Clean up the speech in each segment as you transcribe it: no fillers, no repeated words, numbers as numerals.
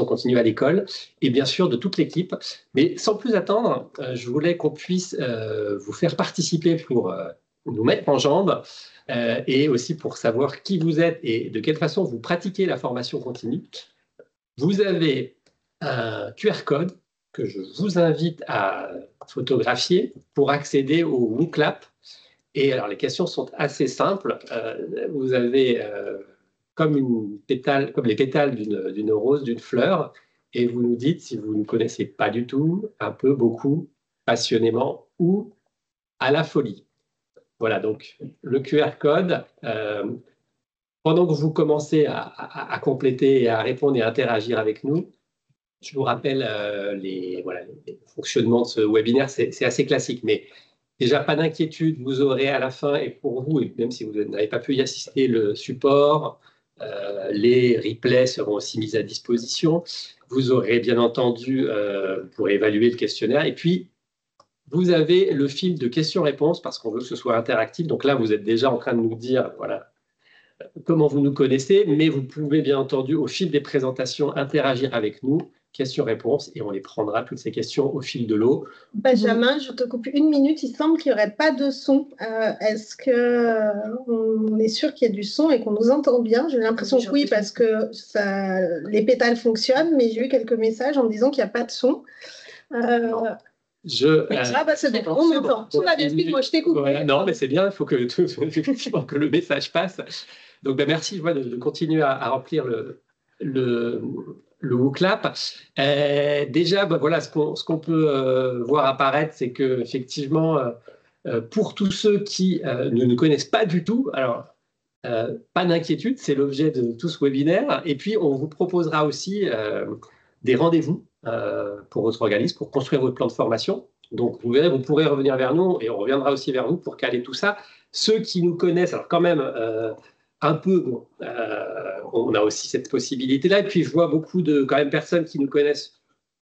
continue à l'école, et bien sûr de toute l'équipe. Mais sans plus attendre, je voulais qu'on puisse vous faire participer pour nous mettre en jambes et aussi pour savoir qui vous êtes et de quelle façon vous pratiquez la formation continue. Vous avez un QR code que je vous invite à photographier pour accéder au WooClap. Et alors, les questions sont assez simples. Vous avez comme les pétales d'une rose, d'une fleur, et vous nous dites si vous ne connaissez pas du tout, un peu, beaucoup, passionnément ou à la folie. Voilà, donc le QR code. Pendant que vous commencez à compléter et à répondre et à interagir avec nous, je vous rappelle les fonctionnements de ce webinaire, c'est assez classique, mais déjà, pas d'inquiétude, vous aurez à la fin, et pour vous, et même si vous n'avez pas pu y assister, le support, les replays seront aussi mis à disposition. Vous aurez bien entendu, pour évaluer le questionnaire, et puis vous avez le fil de questions-réponses, parce qu'on veut que ce soit interactif. Donc là, vous êtes déjà en train de nous dire, voilà, comment vous nous connaissez, mais vous pouvez bien entendu, au fil des présentations, interagir avec nous, questions-réponses, et on les prendra, toutes ces questions, au fil de l'eau. Benjamin, je te coupe une minute, il semble qu'il n'y aurait pas de son. Est-ce qu'on est sûr qu'il y a du son et qu'on nous entend bien? J'ai l'impression que oui, parce que les pétales fonctionnent, mais j'ai eu quelques messages en me disant qu'il n'y a pas de son. C'est bon, on m'entend. Tout va bien, explique-moi, je t'écoute. Voilà, non, mais c'est bien, il faut que le message passe. Donc, merci de continuer à remplir le WooClap. Déjà, voilà, ce qu'on peut voir apparaître, c'est qu'effectivement, pour tous ceux qui ne nous connaissent pas du tout, alors, pas d'inquiétude, c'est l'objet de tout ce webinaire. Et puis, on vous proposera aussi des rendez-vous pour votre organisme, pour construire votre plan de formation. Donc, vous verrez, vous pourrez revenir vers nous et on reviendra aussi vers vous pour caler tout ça. Ceux qui nous connaissent, alors quand même un peu, on a aussi cette possibilité-là. Et puis, je vois beaucoup de quand même personnes qui nous connaissent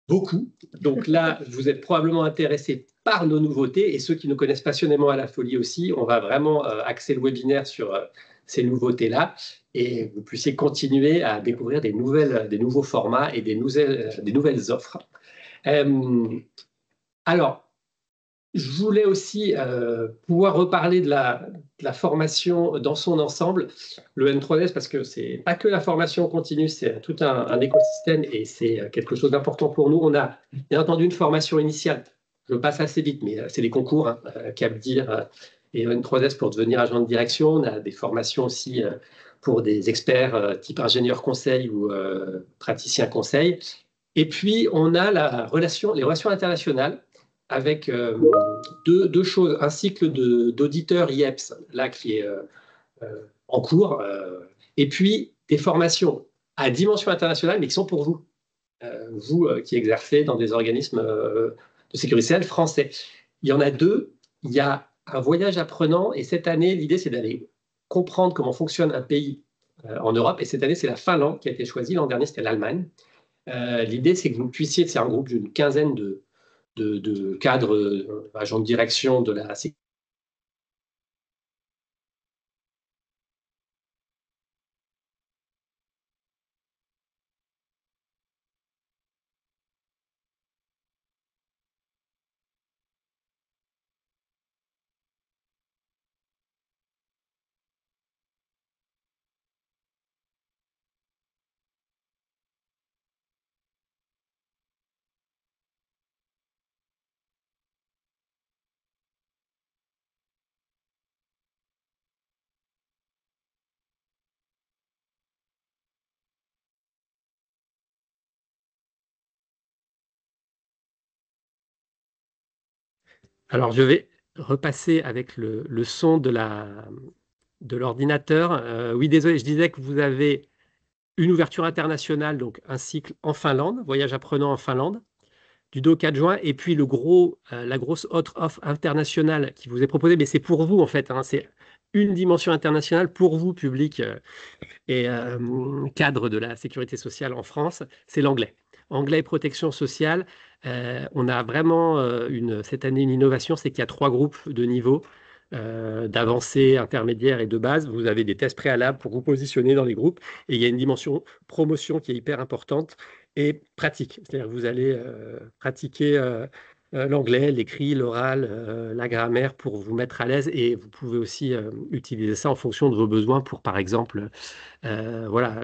beaucoup. Donc là, vous êtes probablement intéressés par nos nouveautés et ceux qui nous connaissent passionnément à la folie aussi, on va vraiment axer le webinaire sur ces nouveautés-là et vous puissiez continuer à découvrir des nouveaux formats et des nouvelles offres. Alors, je voulais aussi pouvoir reparler de la formation dans son ensemble, le N3S, parce que c'est pas que la formation continue, c'est tout un écosystème et c'est quelque chose d'important pour nous. On a bien entendu une formation initiale, je passe assez vite, mais c'est les concours, CAPDIR et N3S pour devenir agent de direction. On a des formations aussi pour des experts type ingénieur conseil ou praticien conseil. Et puis, on a les relations internationales, avec deux choses, un cycle d'auditeurs IEPS, là, qui est en cours, et puis des formations à dimension internationale, mais qui sont pour vous, qui exercez dans des organismes de sécurité sociale français. Il y en a deux. Il y a un voyage apprenant, et cette année, l'idée, c'est d'aller comprendre comment fonctionne un pays en Europe, et cette année, c'est la Finlande qui a été choisie. L'an dernier, c'était l'Allemagne. L'idée, c'est que vous puissiez, c'est un groupe d'une quinzaine de cadres, agents de direction de la sécurité. Alors, je vais repasser avec le son de l'ordinateur. Oui, désolé, je disais que vous avez une ouverture internationale, donc un cycle en Finlande, voyage apprenant en Finlande, du 2 au 4 juin, et puis la grosse autre offre internationale qui vous est proposée, mais c'est pour vous en fait, c'est une dimension internationale pour vous, public et cadre de la sécurité sociale en France, c'est l'anglais. Anglais et protection sociale, on a vraiment cette année une innovation, c'est qu'il y a 3 groupes de niveau. d'avancée, intermédiaire et de base, vous avez des tests préalables pour vous positionner dans les groupes. Et il y a une dimension promotion qui est hyper importante et pratique. C'est-à-dire que vous allez pratiquer l'anglais, l'écrit, l'oral, la grammaire pour vous mettre à l'aise. Et vous pouvez aussi utiliser ça en fonction de vos besoins pour, par exemple, voilà,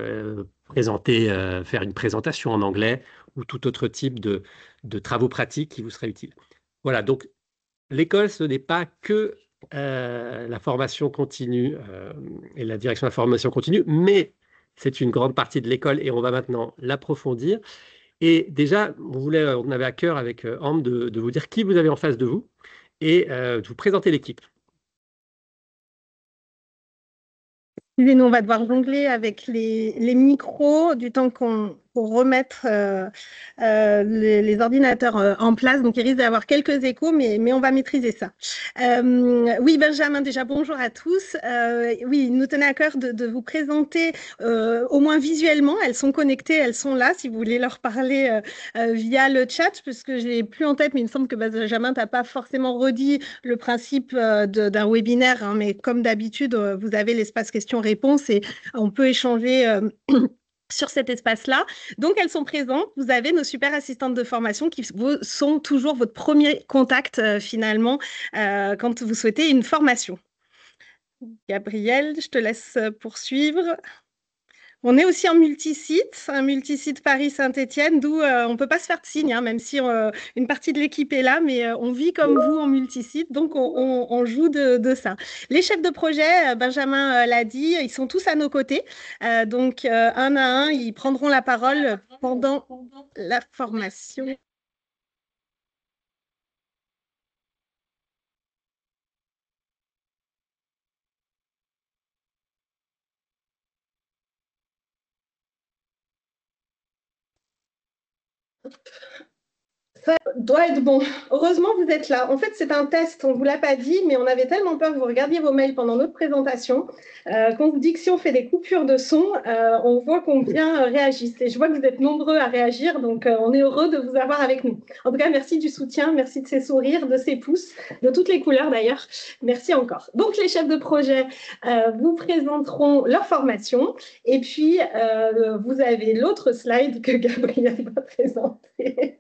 faire une présentation en anglais ou tout autre type de travaux pratiques qui vous seraient utiles. Voilà, donc l'école, ce n'est pas que la formation continue et la direction de la formation continue, mais c'est une grande partie de l'école et on va maintenant l'approfondir. Et déjà, on avait à cœur avec Ambre de vous dire qui vous avez en face de vous et de vous présenter l'équipe. Nous, on va devoir jongler avec les micros du temps pour remettre les ordinateurs en place. Donc, il risque d'avoir quelques échos, mais on va maîtriser ça. Oui, Benjamin, déjà, bonjour à tous. Oui, il nous tenait à cœur de vous présenter, au moins visuellement. Elles sont connectées, elles sont là, si vous voulez leur parler via le chat, puisque je l'ai plus en tête, mais il me semble que Benjamin, tu n'as pas forcément redit le principe d'un webinaire, hein, mais comme d'habitude, vous avez l'espace questions-réponses et on peut échanger sur cet espace-là. Donc, elles sont présentes. Vous avez nos super assistantes de formation qui sont toujours votre premier contact finalement quand vous souhaitez une formation. Gabrielle, je te laisse poursuivre. On est aussi en multisite, un multisite Paris-Saint-Étienne, d'où on ne peut pas se faire de signe, hein, même si une partie de l'équipe est là, mais on vit comme vous en multisite, donc on joue de ça. Les chefs de projet, Benjamin l'a dit, ils sont tous à nos côtés, donc un à un, ils prendront la parole pendant la formation. Ça doit être bon. Heureusement, vous êtes là. En fait, c'est un test. On ne vous l'a pas dit, mais on avait tellement peur que vous regardiez vos mails pendant notre présentation qu'on vous dit que si on fait des coupures de son, on voit combien réagissent. Et je vois que vous êtes nombreux à réagir, donc on est heureux de vous avoir avec nous. En tout cas, merci du soutien, merci de ces sourires, de ces pouces, de toutes les couleurs d'ailleurs. Merci encore. Donc, les chefs de projet vous présenteront leur formation. Et puis, vous avez l'autre slide que Gabriel va présenter.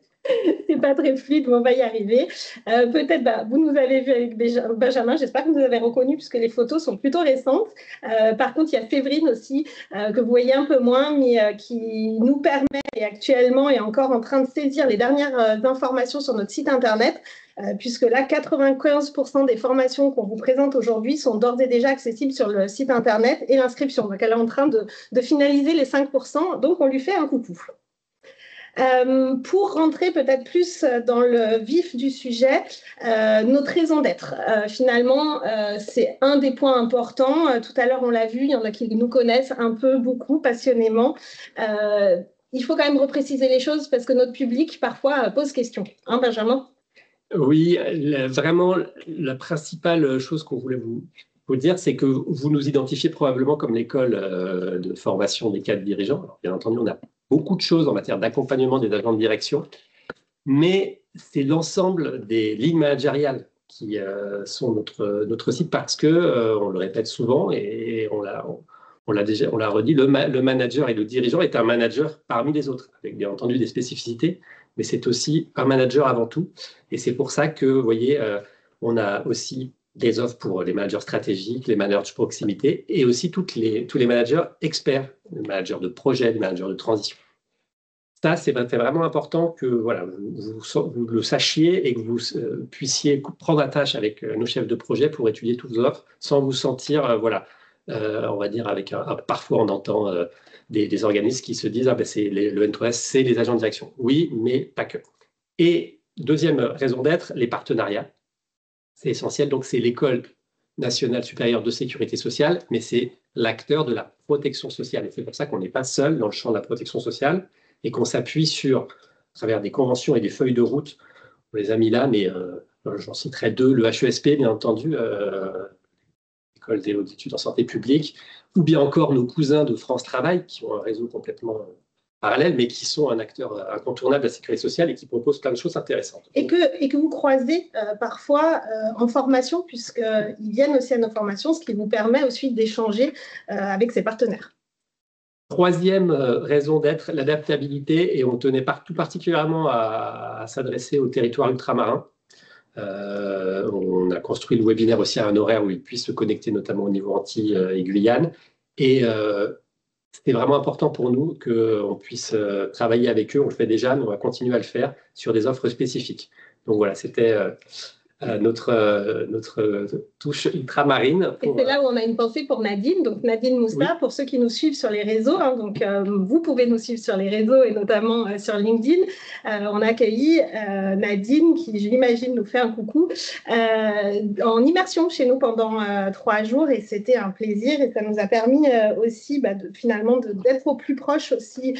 C'est pas très fluide, mais on va y arriver. Peut-être, vous nous avez vu avec Benjamin, j'espère que vous nous avez reconnu puisque les photos sont plutôt récentes. Par contre, il y a Séverine aussi, que vous voyez un peu moins, mais qui nous permet et actuellement est encore en train de saisir les dernières informations sur notre site internet. Puisque là, 95% des formations qu'on vous présente aujourd'hui sont d'ores et déjà accessibles sur le site internet et l'inscription. Donc, elle est en train de finaliser les 5%, donc on lui fait un coucou. Pour rentrer peut-être plus dans le vif du sujet, notre raison d'être. Finalement, c'est un des points importants. Tout à l'heure, on l'a vu, il y en a qui nous connaissent un peu, beaucoup, passionnément. Il faut quand même repréciser les choses parce que notre public, parfois, pose question. Hein, Benjamin ? Oui, vraiment, la principale chose qu'on voulait vous dire, c'est que vous nous identifiez probablement comme l'école de formation des cadres dirigeants. Alors, bien entendu, on a beaucoup de choses en matière d'accompagnement des agents de direction, mais c'est l'ensemble des lignes managériales qui sont notre site parce que, on le répète souvent et on l'a redit, le manager et le dirigeant est un manager parmi les autres, avec bien entendu des spécificités, mais c'est aussi un manager avant tout. Et c'est pour ça que, vous voyez, on a aussi des offres pour les managers stratégiques, les managers de proximité et aussi tous les managers experts, les managers de projet, les managers de transition. Ça, c'est vraiment important que voilà, vous le sachiez et que vous puissiez prendre attache avec nos chefs de projet pour étudier toutes vos offres sans vous sentir, voilà, on va dire, parfois on entend des organismes qui se disent le N3S, c'est les agents de direction. Oui, mais pas que. Et deuxième raison d'être, les partenariats. C'est essentiel. Donc, c'est l'École nationale supérieure de sécurité sociale, mais c'est l'acteur de la protection sociale. Et c'est pour ça qu'on n'est pas seul dans le champ de la protection sociale et qu'on s'appuie à travers des conventions et des feuilles de route. On les a mis là, mais j'en citerai deux. Le HESP, bien entendu, l'École des hautes études en santé publique, ou bien encore nos cousins de France Travail, qui ont un réseau complètement parallèles, mais qui sont un acteur incontournable de la sécurité sociale et qui proposent plein de choses intéressantes. Et que vous croisez parfois en formation, puisqu'ils viennent aussi à nos formations, ce qui vous permet aussi d'échanger avec ses partenaires. Troisième raison d'être, l'adaptabilité, et on tenait tout particulièrement à s'adresser aux territoires ultramarins. On a construit le webinaire aussi à un horaire où ils puissent se connecter, notamment au niveau Antilles et Guyane. Et c'était vraiment important pour nous qu'on puisse travailler avec eux. On le fait déjà, mais on va continuer à le faire sur des offres spécifiques. Donc voilà, c'était notre touche ultramarine. Et c'est là où on a une pensée pour Nadine. Donc Nadine Moussa, oui. Pour ceux qui nous suivent sur les réseaux, hein, donc vous pouvez nous suivre sur les réseaux et notamment sur LinkedIn. On a accueilli Nadine qui, j'imagine, nous fait un coucou en immersion chez nous pendant 3 jours et c'était un plaisir et ça nous a permis aussi finalement d'être au plus proche aussi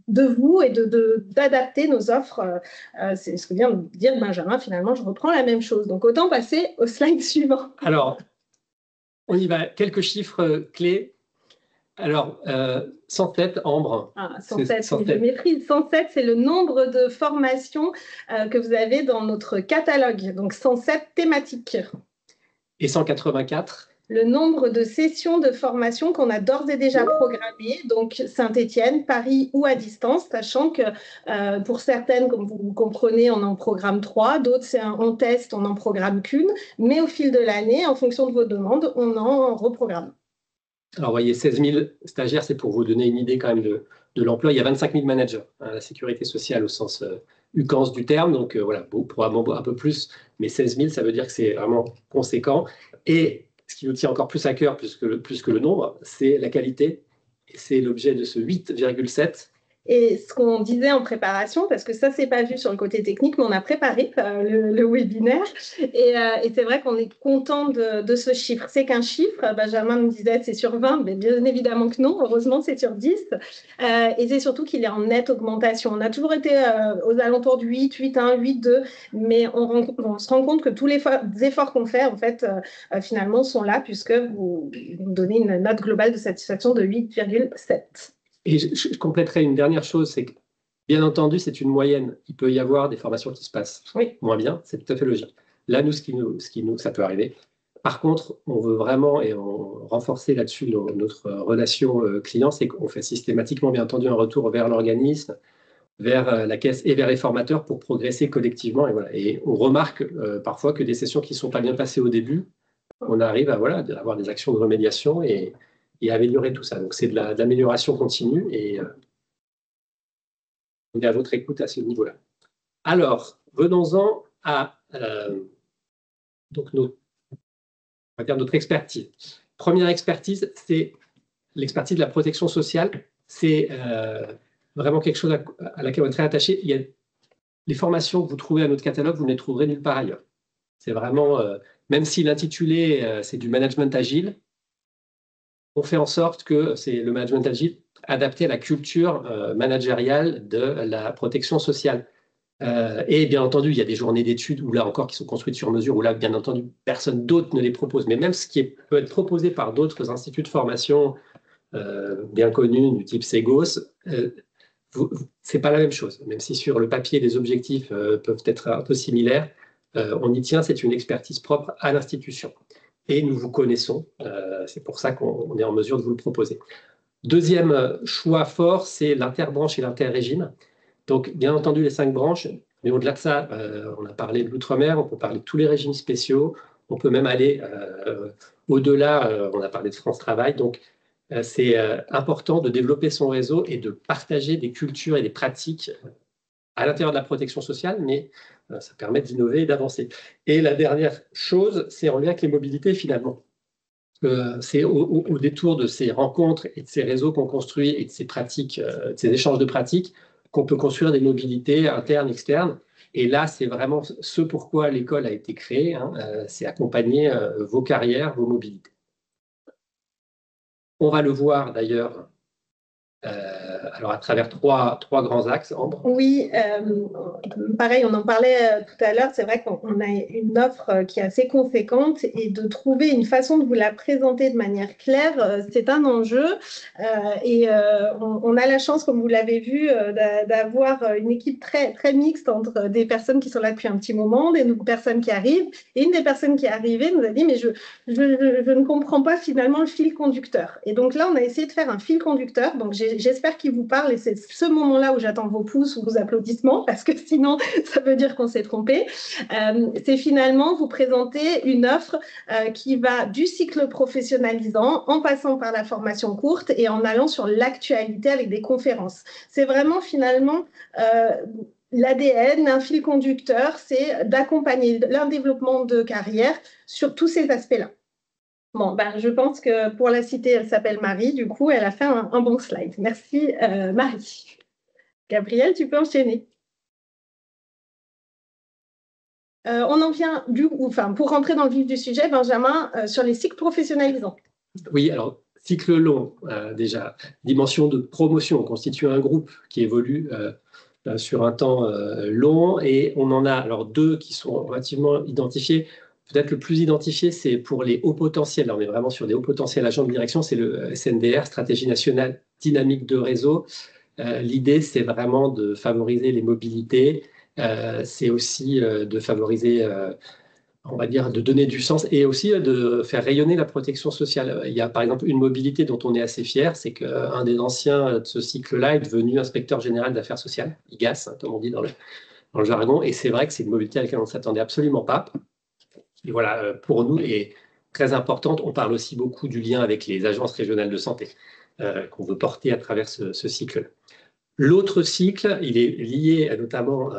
de vous et d'adapter nos offres. C'est ce que vient de dire Benjamin. Finalement, je reprends la même chose. Donc, autant passer au slide suivant. Alors, on y va. Quelques chiffres clés. Alors, 107, Ambre. 107, je maîtrise. 107, c'est le nombre de formations que vous avez dans notre catalogue. Donc, 107 thématiques. Et 184 le nombre de sessions de formation qu'on a d'ores et déjà programmées, donc Saint-Étienne, Paris ou à distance, sachant que pour certaines, comme vous comprenez, on en programme 3, d'autres, on teste, on n'en programme qu'une, mais au fil de l'année, en fonction de vos demandes, on en reprogramme. Alors, vous voyez, 16 000 stagiaires, c'est pour vous donner une idée quand même de l'emploi. Il y a 25 000 managers, hein, la sécurité sociale au sens UCANS du terme, donc voilà, probablement un peu plus, mais 16 000, ça veut dire que c'est vraiment conséquent. Et ce qui nous tient encore plus à cœur, plus que le nombre, c'est la qualité. Et c'est l'objet de ce 8,7. Et ce qu'on disait en préparation, parce que ça, c'est pas vu sur le côté technique, mais on a préparé le webinaire. Et c'est vrai qu'on est content de ce chiffre. C'est qu'un chiffre, Benjamin me disait, c'est sur 20, mais bien évidemment que non. Heureusement, c'est sur 10. Et c'est surtout qu'il est en nette augmentation. On a toujours été aux alentours du 8, 8,1, 8,2, mais on se rend compte que tous les efforts qu'on fait, en fait, finalement, sont là, puisque vous donnez une note globale de satisfaction de 8,7. Et je compléterai une dernière chose, c'est que, bien entendu, c'est une moyenne. Il peut y avoir des formations qui se passent moins bien, c'est tout à fait logique. Là, nous, ça peut arriver. Par contre, on veut vraiment, et on renforcer là-dessus notre relation client, c'est qu'on fait systématiquement, bien entendu, un retour vers l'organisme, vers la caisse et vers les formateurs pour progresser collectivement. Et, voilà. Et on remarque parfois que des sessions qui ne sont pas bien passées au début, on arrive à avoir des actions de remédiation et améliorer tout ça. Donc, c'est de l'amélioration continue et on est à votre écoute à ce niveau-là. Alors, venons-en à donc notre expertise. Première expertise, c'est l'expertise de la protection sociale. C'est vraiment quelque chose à laquelle on est très attaché. Il y a les formations que vous trouvez à notre catalogue, vous ne les trouverez nulle part ailleurs. C'est vraiment, même si l'intitulé, c'est du management agile, on fait en sorte que c'est le management agile adapté à la culture managériale de la protection sociale. Et bien entendu, il y a des journées d'études où là encore qui sont construites sur mesure, où là, bien entendu, personne d'autre ne les propose. Mais même ce qui peut être proposé par d'autres instituts de formation bien connus, du type Segos, c'est pas la même chose. Même si sur le papier, les objectifs peuvent être un peu similaires, on y tient, c'est une expertise propre à l'institution. Et nous vous connaissons, c'est pour ça qu'on est en mesure de vous le proposer. Deuxième choix fort, c'est l'interbranche et l'interrégime. Donc, bien entendu, les 5 branches, mais au-delà de ça, on a parlé de l'outre-mer, on peut parler de tous les régimes spéciaux, on peut même aller au-delà, on a parlé de France Travail. Donc, c'est important de développer son réseau et de partager des cultures et des pratiques à l'intérieur de la protection sociale, mais ça permet d'innover et d'avancer. Et la dernière chose, c'est en lien avec les mobilités, finalement. C'est au détour de ces rencontres et de ces réseaux qu'on construit et de ces pratiques, de ces échanges de pratiques, qu'on peut construire des mobilités internes, externes. Et là, c'est vraiment ce pourquoi l'école a été créée, hein, c'est accompagner vos carrières, vos mobilités. On va le voir d'ailleurs alors à travers trois grands axes, Ambre. Oui, pareil, on en parlait tout à l'heure. C'est vrai qu'on a une offre qui est assez conséquente et de trouver une façon de vous la présenter de manière claire, c'est un enjeu. On a la chance, comme vous l'avez vu, d'avoir une équipe très, très mixte entre des personnes qui sont là depuis un petit moment, des personnes qui arrivent. Et une des personnes qui est arrivée nous a dit, mais je ne comprends pas finalement le fil conducteur. Et donc là, on a essayé de faire un fil conducteur. Donc j'espère qu'il vous parle et c'est ce moment-là où j'attends vos pouces ou vos applaudissements parce que sinon, ça veut dire qu'on s'est trompé. C'est finalement vous présenter une offre qui va du cycle professionnalisant en passant par la formation courte et en allant sur l'actualité avec des conférences. C'est vraiment finalement l'ADN, un fil conducteur, c'est d'accompagner leur développement de carrière sur tous ces aspects-là. Bon, je pense que pour la citer, elle s'appelle Marie. Du coup, elle a fait un bon slide. Merci, Marie. Gabrielle, tu peux enchaîner. On en vient, pour rentrer dans le vif du sujet, Benjamin, sur les cycles professionnalisants. Oui, alors, cycle long, déjà. Dimension de promotion. On constitue un groupe qui évolue sur un temps long et on en a alors deux qui sont relativement identifiés. Peut-être le plus identifié, c'est pour les hauts potentiels. Là, on est vraiment sur des hauts potentiels agents de direction, c'est le SNDR, Stratégie nationale dynamique de réseau. L'idée, c'est vraiment de favoriser les mobilités. C'est aussi de favoriser, on va dire, de donner du sens et aussi de faire rayonner la protection sociale. Il y a par exemple une mobilité dont on est assez fier, c'est qu'un des anciens de ce cycle-là est devenu inspecteur général d'affaires sociales, IGAS, hein, comme on dit dans le jargon. Et c'est vrai que c'est une mobilité à laquelle on ne s'attendait absolument pas. Et voilà, pour nous, est très importante. On parle aussi beaucoup du lien avec les agences régionales de santé qu'on veut porter à travers ce cycle-là. L'autre cycle, il est lié notamment,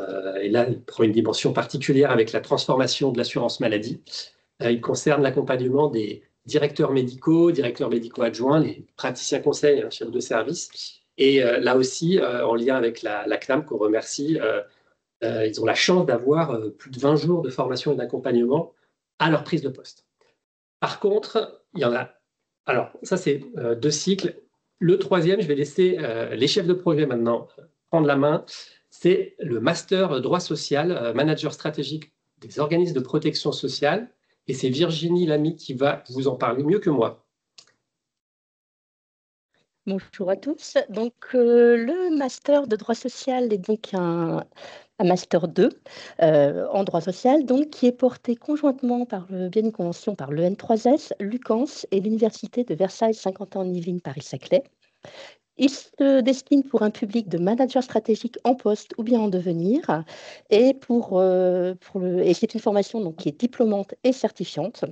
et là, il prend une dimension particulière avec la transformation de l'assurance maladie. Il concerne l'accompagnement des directeurs médicaux adjoints, les praticiens conseils, chefs de service. Et là aussi, en lien avec la CNAM, qu'on remercie, ils ont la chance d'avoir plus de 20 jours de formation et d'accompagnement à leur prise de poste. Par contre, il y en a. Alors, ça, c'est deux cycles. Le troisième, je vais laisser les chefs de projet maintenant prendre la main. C'est le master droit social, manager stratégique des organismes de protection sociale. Et c'est Virginie Lamy qui va vous en parler mieux que moi. Bonjour à tous. Donc, le master de droit social est donc un master 2 en droit social, donc, qui est porté conjointement par le biais d'une convention par le N3S, l'UCANS et l'Université de Versailles-Saint-Quentin-en-Yvelines Paris-Saclay. Il se destine pour un public de managers stratégiques en poste ou bien en devenir, et, et c'est une formation donc, qui est diplômante et certifiante.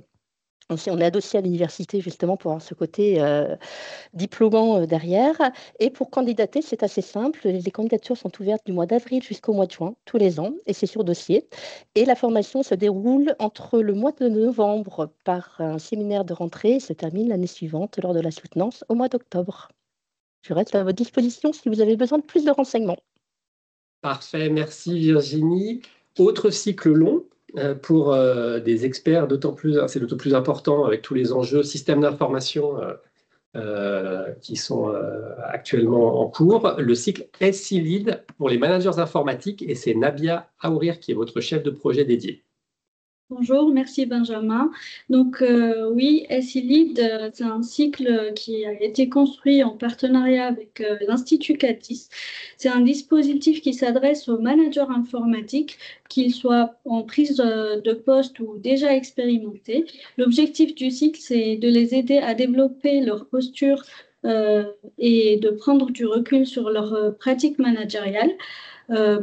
On est adossé à l'université justement pour avoir ce côté diplômant derrière. Et pour candidater, c'est assez simple. Les candidatures sont ouvertes du mois d'avril jusqu'au mois de juin, tous les ans, et c'est sur dossier. Et la formation se déroule entre le mois de novembre par un séminaire de rentrée et se termine l'année suivante lors de la soutenance au mois d'octobre. Je reste à votre disposition si vous avez besoin de plus de renseignements. Parfait, merci Virginie. Autre cycle long pour des experts, c'est d'autant plus important avec tous les enjeux systèmes d'information qui sont actuellement en cours. Le cycle SI Lead pour les managers informatiques et c'est Nabia Aourir qui est votre chef de projet dédié. Bonjour, merci Benjamin. Donc oui, SI Lead, c'est un cycle qui a été construit en partenariat avec l'Institut Catis. C'est un dispositif qui s'adresse aux managers informatiques, qu'ils soient en prise de poste ou déjà expérimentés. L'objectif du cycle, c'est de les aider à développer leur posture et de prendre du recul sur leur pratique managériale.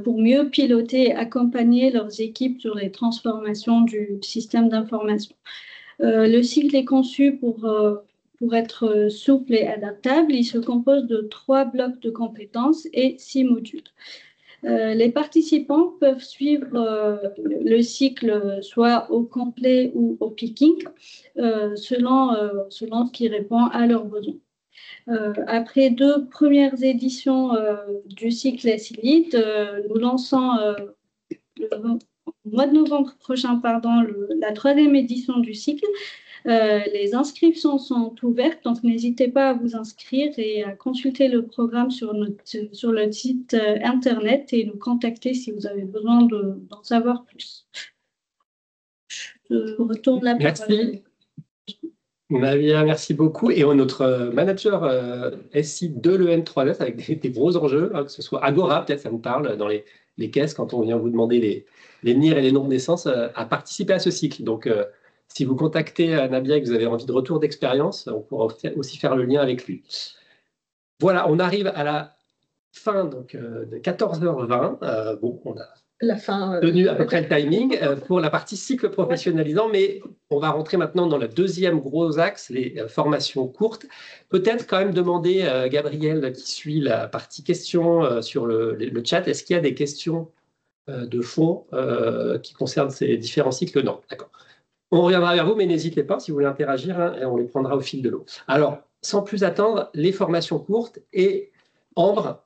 Pour mieux piloter et accompagner leurs équipes sur les transformations du système d'information. Le cycle est conçu pour être souple et adaptable. Il se compose de 3 blocs de compétences et 6 modules. Les participants peuvent suivre le cycle soit au complet ou au picking, selon ce qui répond à leurs besoins. Après 2 premières éditions du cycle SI Lead, nous lançons au mois de novembre prochain la 3e édition du cycle Les inscriptions sont ouvertes, donc n'hésitez pas à vous inscrire et à consulter le programme sur le site internet et nous contacter si vous avez besoin d'en savoir plus. Je retourne la parole. Merci. Maria, merci beaucoup. Et notre manager SI de l'EN3S avec des gros enjeux, hein, que ce soit Agora, peut-être ça vous parle, dans les caisses, quand on vient vous demander les NIR et les noms de naissance, à participer à ce cycle. Donc, si vous contactez Nabia et que vous avez envie de retour d'expérience, on pourra aussi faire le lien avec lui. Voilà, on arrive à la fin donc, de 14h20. Bon, on a tenu à peu près le timing pour la partie cycle professionnalisant, mais on va rentrer maintenant dans le deuxième gros axe, les formations courtes. Peut-être quand même demander à Gabriel qui suit la partie questions sur le chat, est-ce qu'il y a des questions de fond qui concernent ces différents cycles? Non, d'accord. On reviendra vers vous, mais n'hésitez pas si vous voulez interagir, hein, et on les prendra au fil de l'eau. Alors, sans plus attendre, les formations courtes. Et Ambre,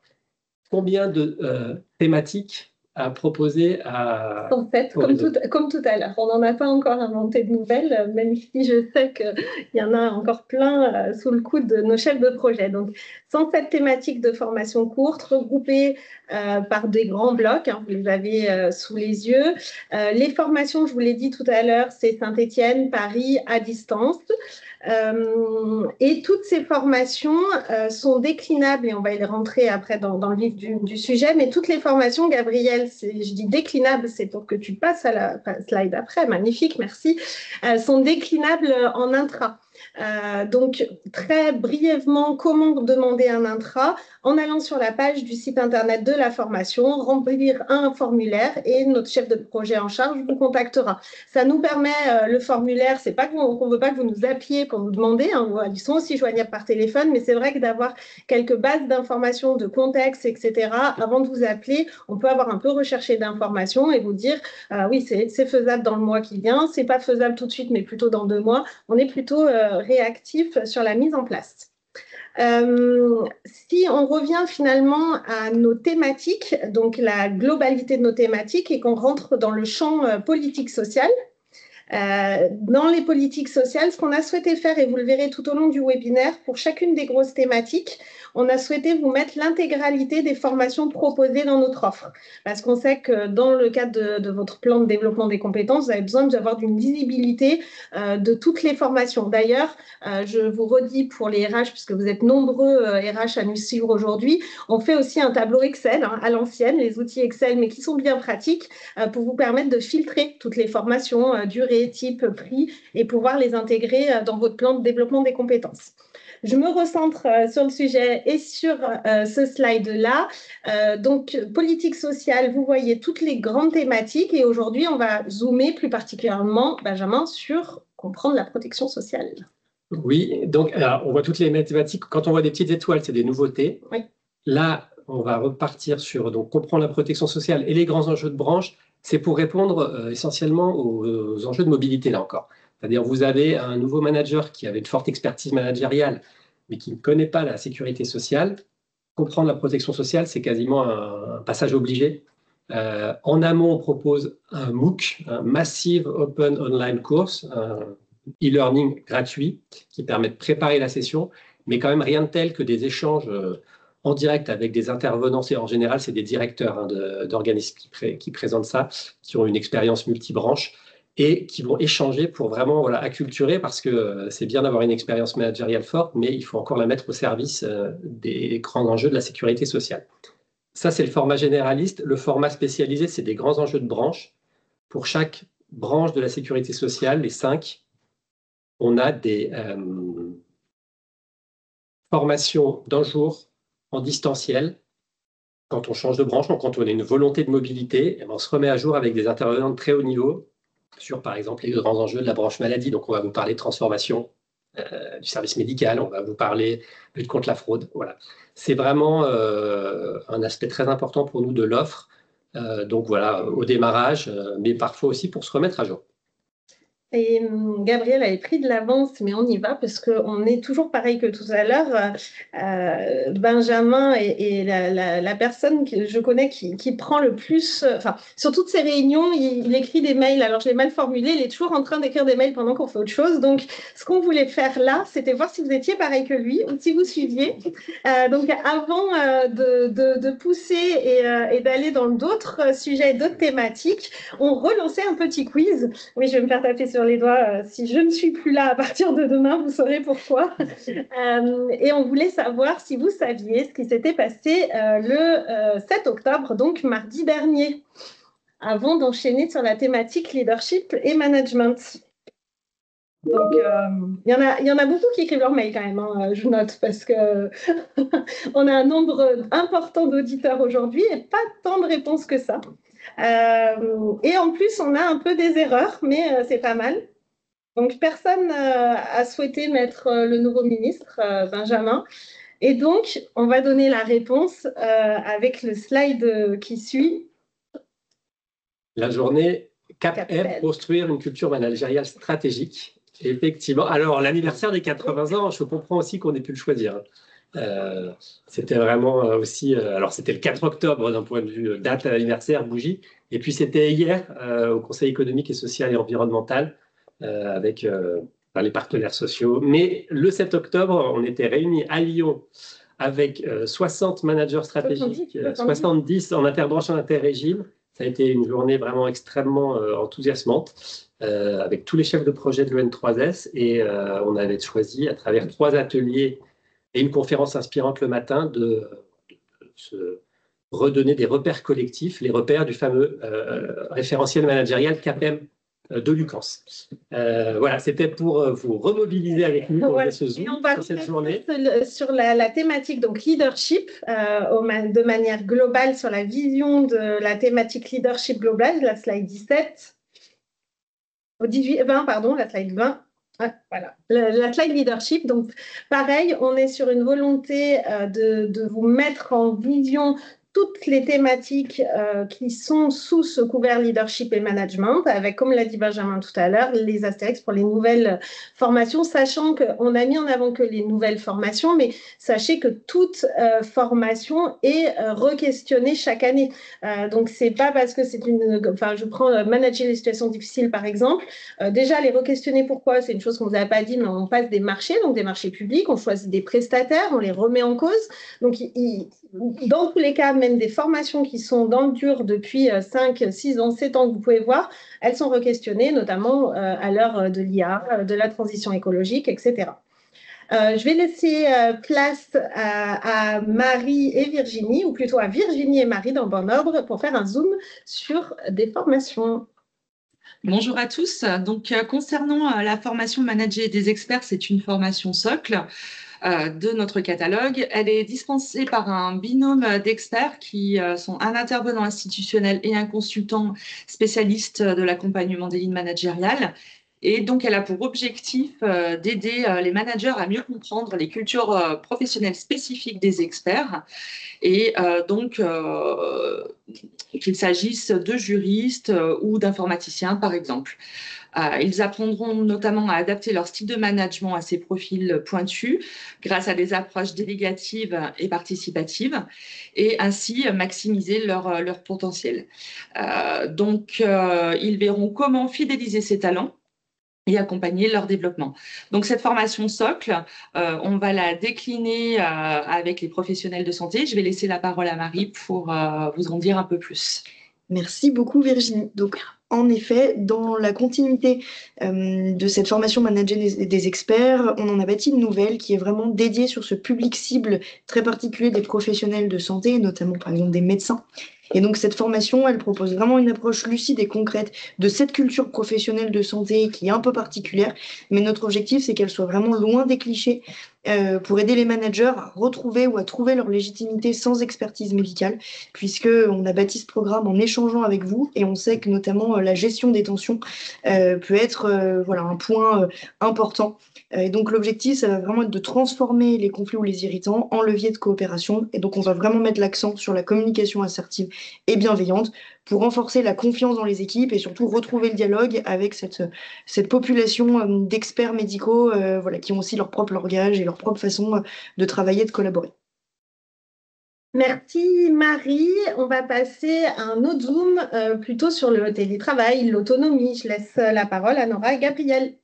combien de thématiques à proposer à... En fait, comme tout à l'heure, on n'en a pas encore inventé de nouvelles, même si je sais qu'il y en a encore plein sous le coude de nos chefs de projet. Donc, 107 thématiques de formation courte, regroupées par des grands blocs, hein, vous les avez sous les yeux. Les formations, je vous l'ai dit tout à l'heure, c'est Saint-Étienne, Paris, à distance. Et toutes ces formations sont déclinables, et on va y rentrer après dans le vif du sujet, mais toutes les formations, Gabriel, je dis déclinables, c'est pour que tu passes à la slide après, magnifique, merci, sont déclinables en intra. Donc, très brièvement, comment demander un intra? En allant sur la page du site internet de la formation, remplir un formulaire et notre chef de projet en charge vous contactera. Ça nous permet, le formulaire, c'est pas qu'on ne veut pas que vous nous appeliez pour nous demander, hein, ils sont aussi joignables par téléphone, mais c'est vrai que d'avoir quelques bases d'informations, de contexte, etc., avant de vous appeler, on peut avoir un peu recherché d'informations et vous dire, oui, c'est faisable dans le mois qui vient, c'est pas faisable tout de suite, mais plutôt dans 2 mois. On est plutôt réactif sur la mise en place. Si on revient finalement à nos thématiques, donc la globalité de nos thématiques, et qu'on rentre dans le champ politique social, dans les politiques sociales, ce qu'on a souhaité faire, et vous le verrez tout au long du webinaire, pour chacune des grosses thématiques, on a souhaité vous mettre l'intégralité des formations proposées dans notre offre. Parce qu'on sait que dans le cadre de votre plan de développement des compétences, vous avez besoin d'avoir une visibilité de toutes les formations. D'ailleurs, je vous redis pour les RH, puisque vous êtes nombreux RH à nous suivre aujourd'hui, on fait aussi un tableau Excel, hein, à l'ancienne, les outils Excel, mais qui sont bien pratiques, pour vous permettre de filtrer toutes les formations, durée, type, prix, et pouvoir les intégrer dans votre plan de développement des compétences. Je me recentre sur le sujet et sur ce slide-là. Donc, politique sociale, vous voyez toutes les grandes thématiques, et aujourd'hui, on va zoomer plus particulièrement, Benjamin, sur comprendre la protection sociale. Oui, donc alors, on voit toutes les thématiques. Quand on voit des petites étoiles, c'est des nouveautés. Oui. Là, on va repartir sur donc, comprendre la protection sociale et les grands enjeux de branche. C'est pour répondre essentiellement aux enjeux de mobilité, là encore. C'est-à-dire, vous avez un nouveau manager qui avait une forte expertise managériale, mais qui ne connaît pas la sécurité sociale. Comprendre la protection sociale, c'est quasiment un passage obligé. En amont, on propose un MOOC, un Massive Open Online Course, un e-learning gratuit qui permet de préparer la session, mais quand même rien de tel que des échanges en direct avec des intervenants. Et en général, c'est des directeurs, hein, d'organismes qui présentent ça, qui ont une expérience multibranche et qui vont échanger pour vraiment, voilà, acculturer, parce que c'est bien d'avoir une expérience managériale forte, mais il faut encore la mettre au service des grands enjeux de la sécurité sociale. Ça, c'est le format généraliste. Le format spécialisé, c'est des grands enjeux de branche. Pour chaque branche de la sécurité sociale, les 5, on a des formations d'un jour en distanciel quand on change de branche. Donc, quand on a une volonté de mobilité, on se remet à jour avec des intervenants de très haut niveau sur, par exemple, les grands enjeux de la branche maladie. Donc, on va vous parler de transformation du service médical, on va vous parler de lutte contre la fraude. Voilà. C'est vraiment un aspect très important pour nous de l'offre. Donc, voilà, au démarrage, mais parfois aussi pour se remettre à jour. Et Gabriel avait pris de l'avance, mais on y va parce qu'on est toujours pareil que tout à l'heure. Benjamin est la personne que je connais qui prend le plus, enfin, sur toutes ces réunions, il écrit des mails. Alors, je l'ai mal formulé, il est toujours en train d'écrire des mails pendant qu'on fait autre chose. Donc, ce qu'on voulait faire là, c'était voir si vous étiez pareil que lui ou si vous suiviez. Donc, avant de pousser et d'aller dans d'autres sujets, d'autres thématiques, on relançait un petit quiz. Oui, je vais me faire taper sur les doigts. Si je ne suis plus là à partir de demain, vous saurez pourquoi. Et on voulait savoir si vous saviez ce qui s'était passé le 7 octobre, donc mardi dernier, avant d'enchaîner sur la thématique leadership et management. Donc, il y en a beaucoup qui écrivent leur mail quand même, hein, je note, parce que on a un nombre important d'auditeurs aujourd'hui et pas tant de réponses que ça. Et en plus, on a un peu des erreurs, mais c'est pas mal. Donc, personne a souhaité mettre le nouveau ministre, Benjamin. Et donc, on va donner la réponse avec le slide qui suit. La journée CAP-M, construire une culture managériale stratégique. Effectivement. Alors, l'anniversaire des 80 ans, je comprends aussi qu'on ait pu le choisir. C'était vraiment aussi... alors, c'était le 4 octobre d'un point de vue date anniversaire, bougie. Et puis, c'était hier au Conseil économique et social et environnemental avec les partenaires sociaux. Mais le 7 octobre, on était réunis à Lyon avec 60 managers stratégiques, 70 en interbranche en interrégime. Ça a été une journée vraiment extrêmement enthousiasmante avec tous les chefs de projet de l'EN3S et on avait choisi à travers 3 ateliers et une conférence inspirante le matin de se redonner des repères collectifs, les repères du fameux référentiel managérial CAP-M de Lucans. Voilà, c'était pour vous remobiliser avec nous pour ce Zoom sur cette journée. Sur la thématique donc leadership, de manière globale, sur la vision de la thématique leadership globale, la slide 17, au 20, pardon, la slide 20. Voilà, la slide leadership. Donc, pareil, on est sur une volonté de vous mettre en vision toutes les thématiques qui sont sous ce couvert leadership et management, avec, comme l'a dit Benjamin tout à l'heure, les astérix pour les nouvelles formations, sachant qu'on a mis en avant que les nouvelles formations, mais sachez que toute formation est re-questionnée chaque année. Donc, c'est pas parce que c'est une... Enfin, je prends manager les situations difficiles, par exemple. Déjà, les re-questionner, pourquoi? C'est une chose qu'on ne vous a pas dit, mais on passe des marchés, donc des marchés publics, on choisit des prestataires, on les remet en cause. Donc, dans tous les cas, même des formations qui sont dans le dur depuis 5, 6 ans, 7 ans que vous pouvez voir, elles sont re-questionnées, notamment à l'heure de l'IA, de la transition écologique, etc. Je vais laisser place à Marie et Virginie, ou plutôt à Virginie et Marie dans le bon ordre, pour faire un zoom sur des formations. Bonjour à tous. Donc, concernant la formation manager des experts, c'est une formation socle de notre catalogue. Elle est dispensée par un binôme d'experts qui sont un intervenant institutionnel et un consultant spécialiste de l'accompagnement des lignes managériales. Et donc, elle a pour objectif d'aider les managers à mieux comprendre les cultures professionnelles spécifiques des experts et donc qu'il s'agisse de juristes ou d'informaticiens, par exemple. Ils apprendront notamment à adapter leur style de management à ces profils pointus grâce à des approches délégatives et participatives et ainsi maximiser leur potentiel. Donc, ils verront comment fidéliser ces talents et accompagner leur développement. Donc, cette formation socle, on va la décliner avec les professionnels de santé. Je vais laisser la parole à Marie pour vous en dire un peu plus. Merci beaucoup, Virginie. Donc, en effet, dans la continuité de cette formation manager des experts, on en a bâti une nouvelle qui est vraiment dédiée sur ce public cible très particulier des professionnels de santé, notamment par exemple des médecins. Et donc cette formation, elle propose vraiment une approche lucide et concrète de cette culture professionnelle de santé qui est un peu particulière, mais notre objectif, c'est qu'elle soit vraiment loin des clichés pour aider les managers à retrouver ou à trouver leur légitimité sans expertise médicale, puisqu'on a bâti ce programme en échangeant avec vous et on sait que notamment la gestion des tensions peut être un point important. Et donc l'objectif, ça va vraiment être de transformer les conflits ou les irritants en levier de coopération. Et donc on va vraiment mettre l'accent sur la communication assertive et bienveillante pour renforcer la confiance dans les équipes et surtout retrouver le dialogue avec cette population d'experts médicaux voilà, qui ont aussi leur propre langage et leur propre façon de travailler et de collaborer. Merci Marie. On va passer à un autre Zoom plutôt sur le télétravail, l'autonomie. Je laisse la parole à Nora et Gabriel.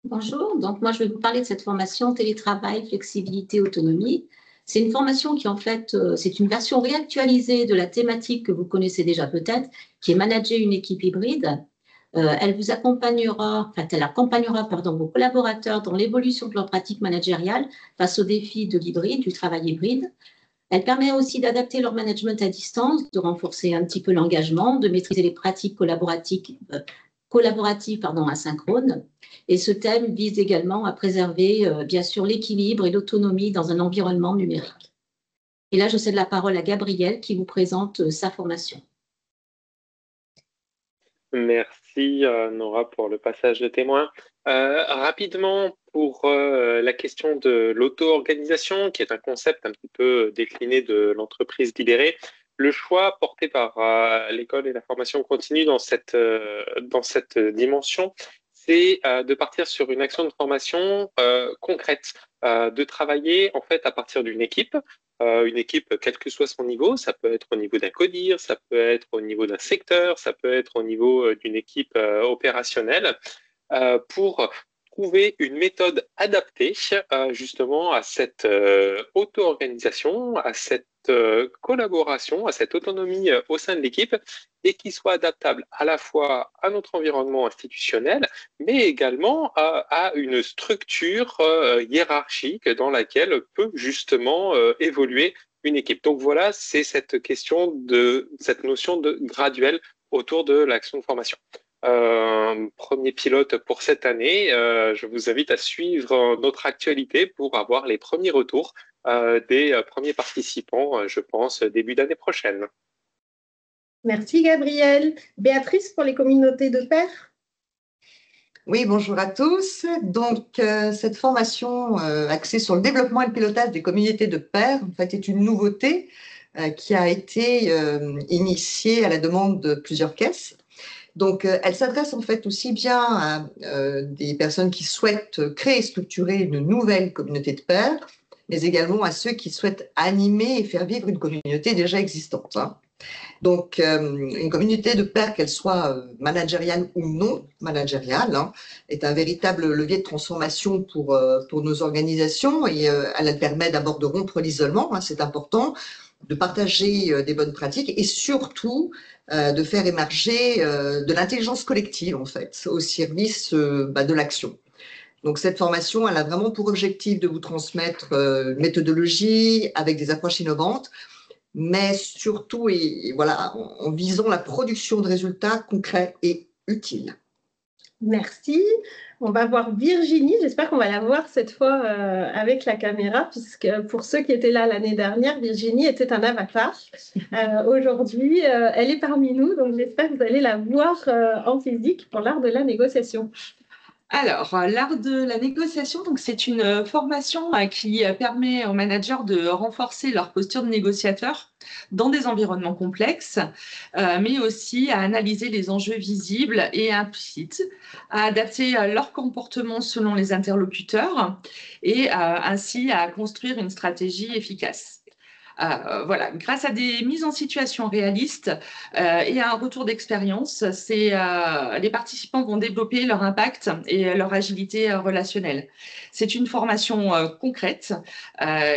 Bonjour, donc moi je vais vous parler de cette formation télétravail, flexibilité, autonomie. C'est une formation qui en fait, c'est une version réactualisée de la thématique que vous connaissez déjà peut-être, qui est manager une équipe hybride. Elle vous accompagnera, vos collaborateurs dans l'évolution de leur pratique managériale face aux défis de l'hybride, du travail hybride. Elle permet aussi d'adapter leur management à distance, de renforcer un petit peu l'engagement, de maîtriser les pratiques collaboratives asynchrones. Et ce thème vise également à préserver, bien sûr, l'équilibre et l'autonomie dans un environnement numérique. Et là, je cède la parole à Gabriel qui vous présente sa formation. Merci Nora pour le passage de témoin. Rapidement, pour la question de l'auto-organisation, qui est un concept un petit peu décliné de l'entreprise libérée, le choix porté par l'école et la formation continue dans cette dimension, c'est de partir sur une action de formation concrète, de travailler en fait à partir d'une équipe. Une équipe, quel que soit son niveau, ça peut être au niveau d'un codir, ça peut être au niveau d'un secteur, ça peut être au niveau d'une équipe opérationnelle, pour trouver une méthode adaptée justement à cette auto-organisation, à cette collaboration, à cette autonomie au sein de l'équipe et qui soit adaptable à la fois à notre environnement institutionnel, mais également à une structure hiérarchique dans laquelle peut justement évoluer une équipe. Donc voilà, c'est cette notion de graduel autour de l'action de formation. Premier pilote pour cette année. Je vous invite à suivre notre actualité pour avoir les premiers retours des premiers participants, je pense, début d'année prochaine. Merci Gabriel. Béatrice pour les communautés de pairs. Oui, bonjour à tous. Donc, cette formation axée sur le développement et le pilotage des communautés de pairs, en fait, est une nouveauté qui a été initiée à la demande de plusieurs caisses. Donc, elle s'adresse en fait aussi bien à des personnes qui souhaitent créer et structurer une nouvelle communauté de pairs, mais également à ceux qui souhaitent animer et faire vivre une communauté déjà existante. Donc, une communauté de pairs, qu'elle soit managériale ou non managériale, est un véritable levier de transformation pour nos organisations et elle permet d'abord de rompre l'isolement, c'est important, de partager des bonnes pratiques et surtout de faire émerger de l'intelligence collective en fait au service de l'action. Donc cette formation, elle a vraiment pour objectif de vous transmettre une méthodologie avec des approches innovantes, mais surtout et voilà, en visant la production de résultats concrets et utiles. Merci. On va voir Virginie. J'espère qu'on va la voir cette fois avec la caméra, puisque pour ceux qui étaient là l'année dernière, Virginie était un avatar. Aujourd'hui, elle est parmi nous, donc j'espère que vous allez la voir en physique pour l'art de la négociation. Alors, l'art de la négociation, donc c'est une formation qui permet aux managers de renforcer leur posture de négociateur dans des environnements complexes, mais aussi à analyser les enjeux visibles et implicites, à adapter leur comportement selon les interlocuteurs et ainsi à construire une stratégie efficace. Voilà, grâce à des mises en situation réalistes et à un retour d'expérience, les participants vont développer leur impact et leur agilité relationnelle. C'est une formation concrète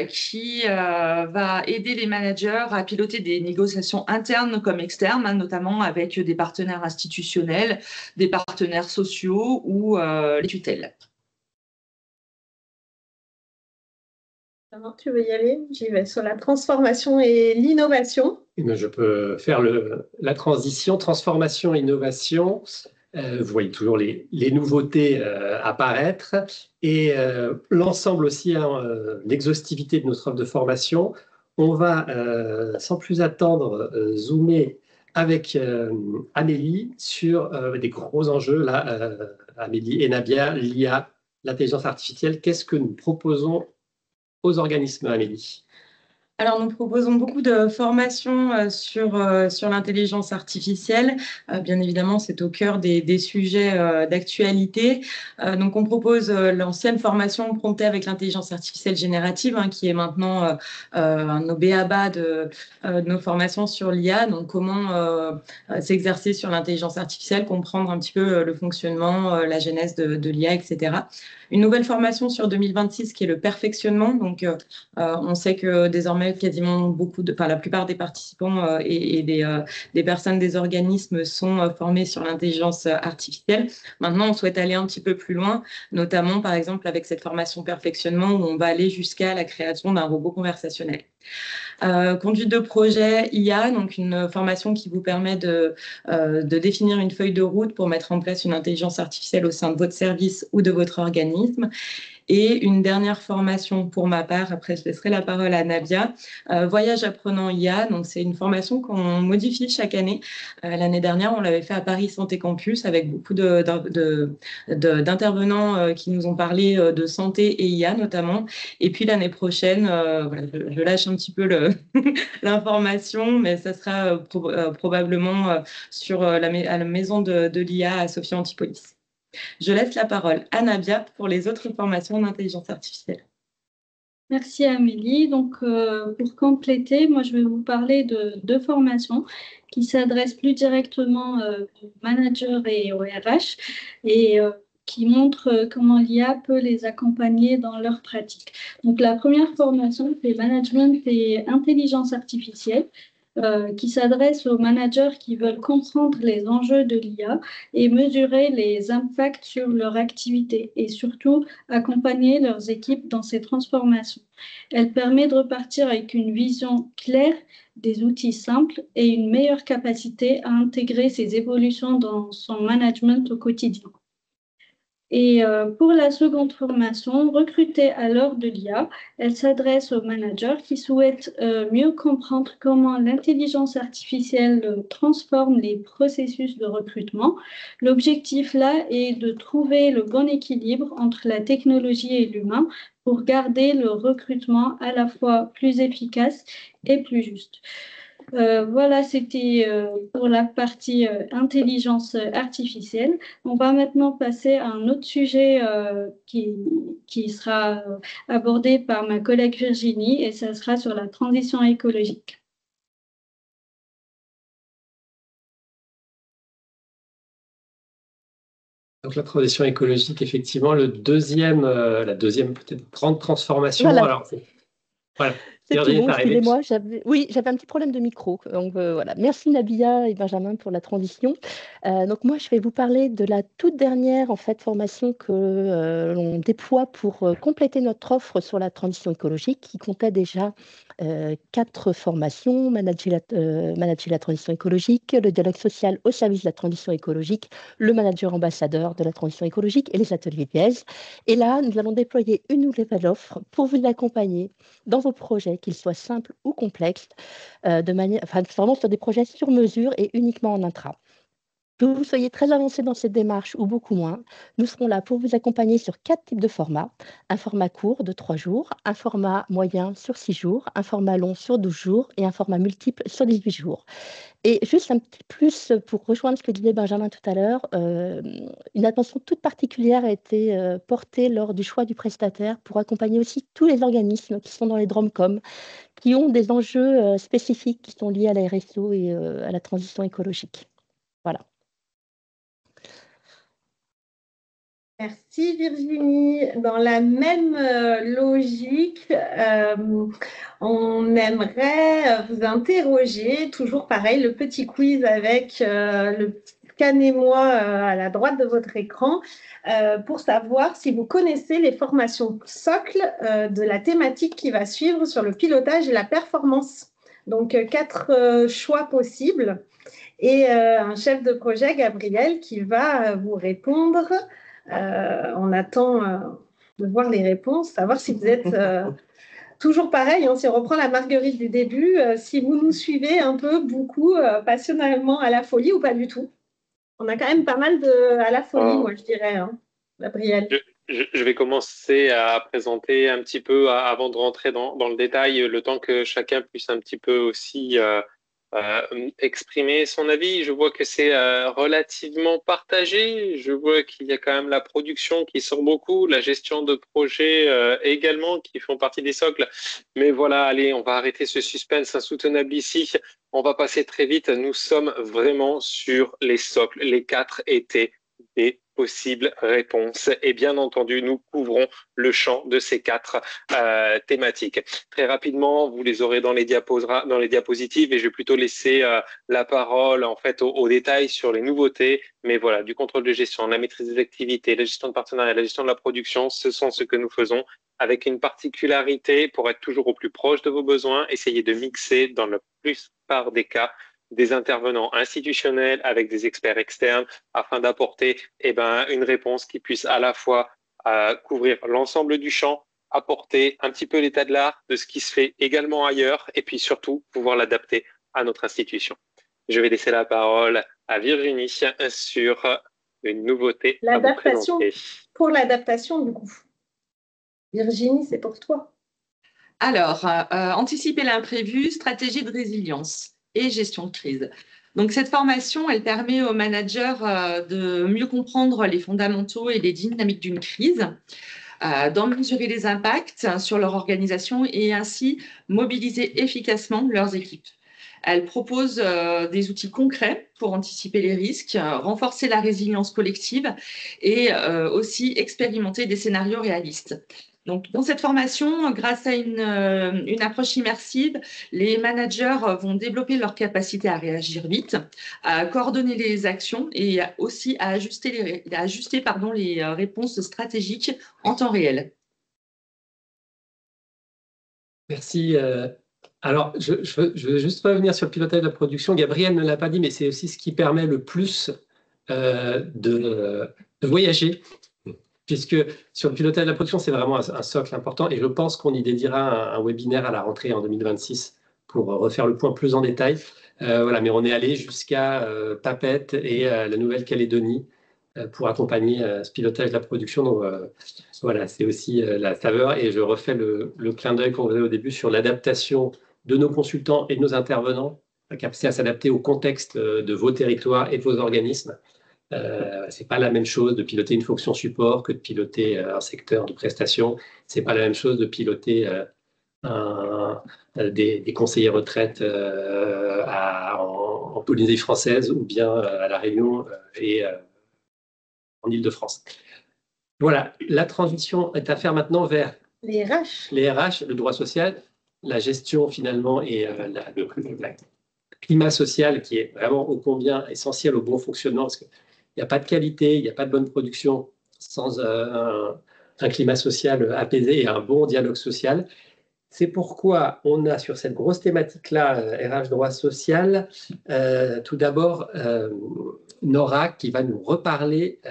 qui va aider les managers à piloter des négociations internes comme externes, notamment avec des partenaires institutionnels, des partenaires sociaux ou les tutelles. Tu veux y aller? J'y vais sur la transformation et l'innovation. Je peux faire la transition, transformation, innovation. Vous voyez toujours les nouveautés apparaître et l'ensemble aussi, l'exhaustivité de notre offre de formation. On va, sans plus attendre, zoomer avec Amélie sur des gros enjeux. Là, Amélie et Nabia, l'IA, l'intelligence artificielle, qu'est-ce que nous proposons aux organismes, Amélie? Alors, nous proposons beaucoup de formations sur l'intelligence artificielle. Bien évidemment, c'est au cœur des sujets d'actualité. Donc, on propose l'ancienne formation Prompter avec l'intelligence artificielle générative, qui est maintenant un b.a.-ba de nos formations sur l'IA. Donc, comment s'exercer sur l'intelligence artificielle, comprendre un petit peu le fonctionnement, la genèse de l'IA, etc. Une nouvelle formation sur 2026 qui est le perfectionnement. Donc, on sait que désormais, quasiment la plupart des participants et des personnes des organismes sont formés sur l'intelligence artificielle. Maintenant, on souhaite aller un petit peu plus loin, notamment, par exemple, avec cette formation perfectionnement où on va aller jusqu'à la création d'un robot conversationnel. Conduite de projet IA, donc une formation qui vous permet de définir une feuille de route pour mettre en place une intelligence artificielle au sein de votre service ou de votre organisme. Et une dernière formation pour ma part, après je laisserai la parole à Nabia, Voyage apprenant IA. Donc c'est une formation qu'on modifie chaque année. L'année dernière, on l'avait fait à Paris Santé Campus avec beaucoup d'intervenants qui nous ont parlé de santé et IA notamment. Et puis l'année prochaine, voilà, je lâche un petit peu l'information, mais ça sera probablement à la maison de l'IA à Sophia Antipolis. Je laisse la parole à Nabia pour les autres formations en intelligence artificielle. Merci Amélie. Donc, pour compléter, moi je vais vous parler de deux formations qui s'adressent plus directement aux managers et aux RH et qui montrent comment l'IA peut les accompagner dans leur pratique. Donc, la première formation, c'est Management et Intelligence artificielle. Qui s'adresse aux managers qui veulent comprendre les enjeux de l'IA et mesurer les impacts sur leur activité et surtout accompagner leurs équipes dans ces transformations. Elle permet de repartir avec une vision claire des outils simples et une meilleure capacité à intégrer ces évolutions dans son management au quotidien. Et pour la seconde formation, recrutée à l'heure de l'IA, elle s'adresse aux managers qui souhaitent mieux comprendre comment l'intelligence artificielle transforme les processus de recrutement. L'objectif là est de trouver le bon équilibre entre la technologie et l'humain pour garder le recrutement à la fois plus efficace et plus juste. Voilà, c'était pour la partie intelligence artificielle. On va maintenant passer à un autre sujet qui sera abordé par ma collègue Virginie et ça sera sur la transition écologique. Donc la transition écologique, effectivement, la deuxième peut-être grande transformation. Voilà. Alors, voilà. C'est tout bon, excusez-moi, j'avais un petit problème de micro. Donc, voilà. Merci Nabia et Benjamin pour la transition. Donc moi, je vais vous parler de la toute dernière formation que l'on déploie pour compléter notre offre sur la transition écologique, qui comptait déjà 4 formations, manager la transition écologique, le dialogue social au service de la transition écologique, le manager ambassadeur de la transition écologique et les ateliers Biège. Et là, nous allons déployer une nouvelle offre pour vous accompagner dans vos projets, qu'ils soient simples ou complexes, vraiment sur des projets sur mesure et uniquement en intra. Que vous soyez très avancé dans cette démarche ou beaucoup moins, nous serons là pour vous accompagner sur 4 types de formats. Un format court de 3 jours, un format moyen sur 6 jours, un format long sur 12 jours et un format multiple sur 18 jours. Et juste un petit plus pour rejoindre ce que disait Benjamin tout à l'heure, une attention toute particulière a été portée lors du choix du prestataire pour accompagner aussi tous les organismes qui sont dans les DROMCOM, qui ont des enjeux spécifiques qui sont liés à la RSO et à la transition écologique. Voilà. Merci Virginie. Dans la même logique, on aimerait vous interroger, toujours pareil, le petit quiz avec le scannez-moi à la droite de votre écran, pour savoir si vous connaissez les formations socles de la thématique qui va suivre sur le pilotage et la performance. Donc 4 choix possibles et un chef de projet, Gabriel, qui va vous répondre. On attend de voir les réponses, savoir si vous êtes toujours pareil, si on reprend la Marguerite du début, si vous nous suivez un peu, beaucoup, passionnellement à la folie ou pas du tout. On a quand même pas mal à la folie, moi je dirais, Gabriel. Je vais commencer à présenter un petit peu avant de rentrer dans le détail, le temps que chacun puisse un petit peu aussi exprimer son avis. Je vois que c'est relativement partagé. Je vois qu'il y a quand même la production qui sort beaucoup, la gestion de projets également qui font partie des socles. Mais voilà, allez, on va arrêter ce suspense insoutenable ici. On va passer très vite. Nous sommes vraiment sur les socles. Les 4 étaient des possibles réponses. Et bien entendu, nous couvrons le champ de ces 4 thématiques. Très rapidement, vous les aurez dans les diapositives et je vais plutôt laisser la parole en fait aux détails sur les nouveautés. Mais voilà, du contrôle de gestion, la maîtrise des activités, la gestion de partenariat, la gestion de la production, ce sont ce que nous faisons avec une particularité pour être toujours au plus proche de vos besoins, essayer de mixer dans la plupart des cas des intervenants institutionnels avec des experts externes afin d'apporter une réponse qui puisse à la fois couvrir l'ensemble du champ, apporter un petit peu l'état de l'art de ce qui se fait également ailleurs et puis surtout pouvoir l'adapter à notre institution. Je vais laisser la parole à Virginie sur une nouveauté à vous présenter. Pour l'adaptation du coup. Virginie, c'est pour toi. Alors, anticiper l'imprévu, stratégie de résilience et gestion de crise. Donc, cette formation, elle permet aux managers de mieux comprendre les fondamentaux et les dynamiques d'une crise, d'en mesurer les impacts sur leur organisation et ainsi mobiliser efficacement leurs équipes. Elle propose des outils concrets pour anticiper les risques, renforcer la résilience collective et aussi expérimenter des scénarios réalistes. Donc, dans cette formation, grâce à une approche immersive, les managers vont développer leur capacité à réagir vite, à coordonner les actions et aussi à ajuster les réponses stratégiques en temps réel. Merci. Alors, je veux juste revenir sur le pilotage de la production. Gabriel ne l'a pas dit, mais c'est aussi ce qui permet le plus de voyager. Puisque sur le pilotage de la production, c'est vraiment un socle important et je pense qu'on y dédiera un webinaire à la rentrée en 2026 pour refaire le point plus en détail. Voilà, mais on est allé jusqu'à Papeete et la Nouvelle-Calédonie pour accompagner ce pilotage de la production. Donc voilà, c'est aussi la saveur et je refais le clin d'œil qu'on faisait au début sur l'adaptation de nos consultants et de nos intervenants, la capacité à s'adapter au contexte de vos territoires et de vos organismes. C'est pas la même chose de piloter une fonction support que de piloter un secteur de prestation. C'est pas la même chose de piloter des conseillers retraite en Polynésie française ou bien à La Réunion et en Île-de-France. Voilà, la transition est à faire maintenant vers les RH. Les RH, le droit social, la gestion finalement et le climat social qui est vraiment ô combien essentiel au bon fonctionnement parce que il n'y a pas de qualité, il n'y a pas de bonne production sans un climat social apaisé et un bon dialogue social. C'est pourquoi on a sur cette grosse thématique-là, RH droit social, tout d'abord Nora qui va nous reparler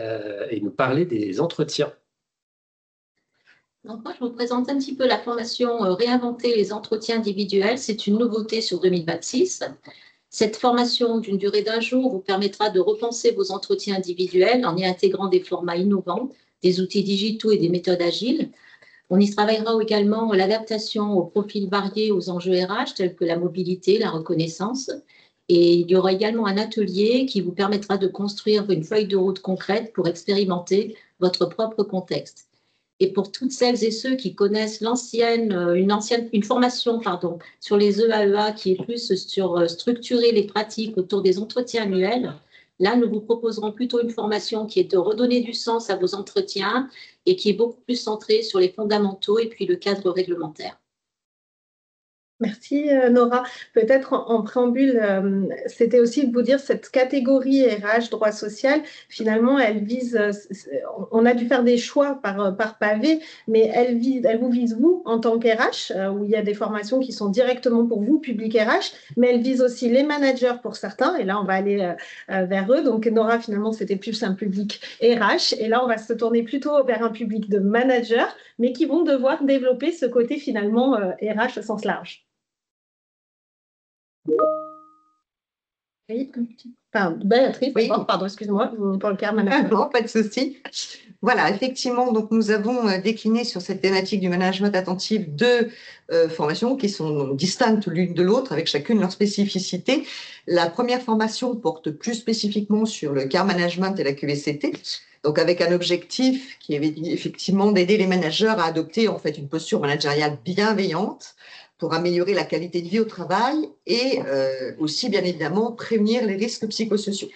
et nous parler des entretiens. Donc moi, je vous présente un petit peu la formation Réinventer les entretiens individuels. C'est une nouveauté sur 2026. Cette formation d'une durée d'1 jour vous permettra de repenser vos entretiens individuels en y intégrant des formats innovants, des outils digitaux et des méthodes agiles. On y travaillera également l'adaptation aux profils variés aux enjeux RH tels que la mobilité, la reconnaissance. Et il y aura également un atelier qui vous permettra de construire une feuille de route concrète pour expérimenter votre propre contexte. Et pour toutes celles et ceux qui connaissent une formation sur les EAEA qui est plus sur structurer les pratiques autour des entretiens annuels, là, nous vous proposerons plutôt une formation qui est de redonner du sens à vos entretiens et qui est beaucoup plus centrée sur les fondamentaux et puis le cadre réglementaire. Merci Nora. Peut-être en préambule, c'était aussi de vous dire cette catégorie RH droit social, finalement, elle vise, on a dû faire des choix par pavé, mais elle vous vise vous en tant qu'RH, où il y a des formations qui sont directement pour vous, public RH, mais elle vise aussi les managers pour certains, et là on va aller vers eux. Donc Nora, finalement, c'était plus un public RH, et là on va se tourner plutôt vers un public de managers, mais qui vont devoir développer ce côté finalement RH au sens large. Oui. Enfin, Béatrice, Oui. pardon, excuse-moi, pour le CARM. Non, pas de souci. Voilà, effectivement, donc nous avons décliné sur cette thématique du management attentif deux formations qui sont donc distinctes l'une de l'autre, avec chacune leur spécificité. La première formation porte plus spécifiquement sur le CARM management et la QVCT, donc avec un objectif qui est effectivement d'aider les managers à adopter en fait une posture managériale bienveillante pour améliorer la qualité de vie au travail et aussi, bien évidemment, prévenir les risques psychosociaux.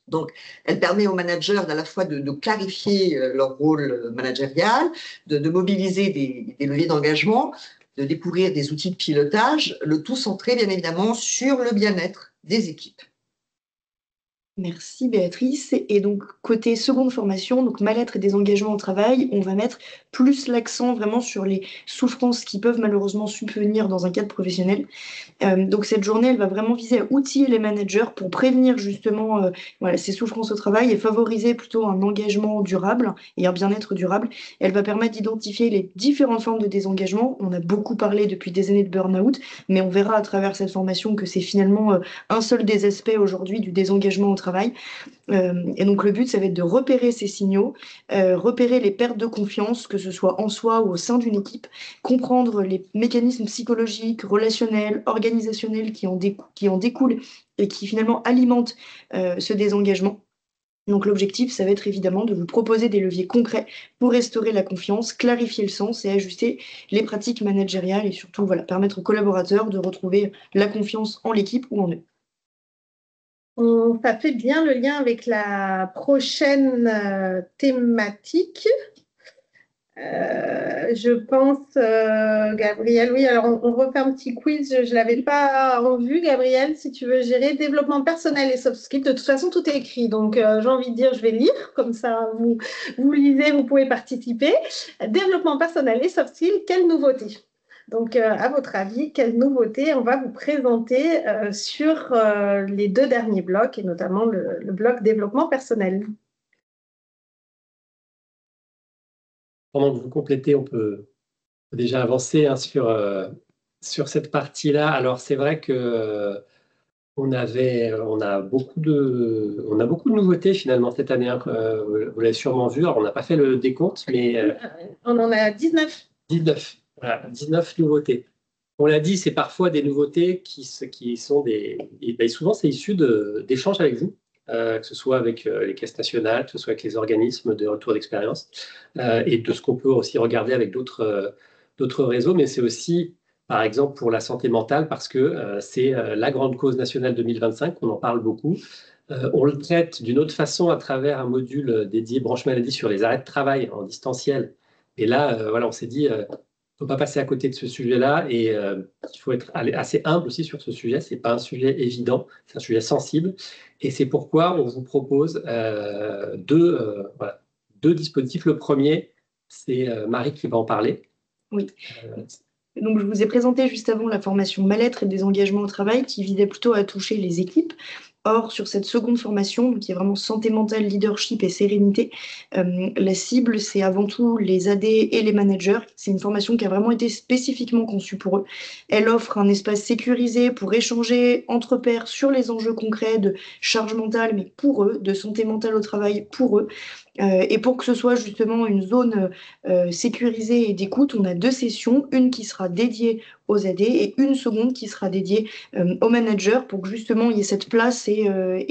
Donc, elle permet aux managers à la fois de clarifier leur rôle managérial, de mobiliser des leviers d'engagement, de découvrir des outils de pilotage, le tout centré, bien évidemment, sur le bien-être des équipes. Merci Béatrice. Et donc, côté seconde formation, donc mal-être et désengagement au travail, on va mettre plus l'accent vraiment sur les souffrances qui peuvent malheureusement subvenir dans un cadre professionnel. Donc, cette journée, elle va vraiment viser à outiller les managers pour prévenir justement voilà, ces souffrances au travail et favoriser plutôt un engagement durable et un bien-être durable. Elle va permettre d'identifier les différentes formes de désengagement. On a beaucoup parlé depuis des années de burn-out, mais on verra à travers cette formation que c'est finalement un seul des aspects aujourd'hui du désengagement au travail. Et donc le but, ça va être de repérer ces signaux, repérer les pertes de confiance, que ce soit en soi ou au sein d'une équipe, comprendre les mécanismes psychologiques, relationnels, organisationnels qui en découlent et qui finalement alimentent ce désengagement. Donc l'objectif, ça va être évidemment de vous proposer des leviers concrets pour restaurer la confiance, clarifier le sens et ajuster les pratiques managériales et surtout voilà, permettre aux collaborateurs de retrouver la confiance en l'équipe ou en eux. Ça fait bien le lien avec la prochaine thématique. Je pense, Gabriel, oui, alors on refait un petit quiz, je ne l'avais pas en vue, Gabriel, si tu veux gérer développement personnel et soft skills. De toute façon, tout est écrit, donc j'ai envie de dire, je vais lire, comme ça vous lisez, vous pouvez participer. Développement personnel et soft skills, quelle nouveauté? Donc, à votre avis, quelle nouveauté on va vous présenter sur les deux derniers blocs, et notamment le bloc développement personnel? Pendant que vous complétez, on peut déjà avancer hein, sur cette partie-là. Alors, c'est vrai que on a beaucoup de nouveautés finalement cette année. Hein. Vous l'avez sûrement vu. Alors, on n'a pas fait le décompte, mais on en a 19. 19. Voilà, 19 nouveautés. On l'a dit, c'est parfois des nouveautés qui sont des. Et souvent, c'est issu d'échanges avec vous, que ce soit avec les caisses nationales, que ce soit avec les organismes de retour d'expérience, et de ce qu'on peut aussi regarder avec d'autres réseaux. Mais c'est aussi, par exemple, pour la santé mentale, parce que c'est la grande cause nationale 2025, on en parle beaucoup. On le traite d'une autre façon à travers un module dédié branche maladie sur les arrêts de travail en distanciel. Et là, voilà, on s'est dit. Il ne faut pas passer à côté de ce sujet-là et il faut être assez humble aussi sur ce sujet. Ce n'est pas un sujet évident, c'est un sujet sensible. Et c'est pourquoi on vous propose deux dispositifs. Le premier, c'est Marie qui va en parler. Oui. Donc, je vous ai présenté juste avant la formation mal-être et désengagement au travail qui visait plutôt à toucher les équipes. Or, sur cette seconde formation, qui est vraiment santé mentale, leadership et sérénité, la cible, c'est avant tout les AD et les managers. C'est une formation qui a vraiment été spécifiquement conçue pour eux. Elle offre un espace sécurisé pour échanger entre pairs sur les enjeux concrets de charge mentale, mais pour eux, de santé mentale au travail pour eux. Et pour que ce soit justement une zone sécurisée et d'écoute, on a 2 sessions, une qui sera dédiée aux AD et une seconde qui sera dédiée aux managers pour que justement il y ait cette place et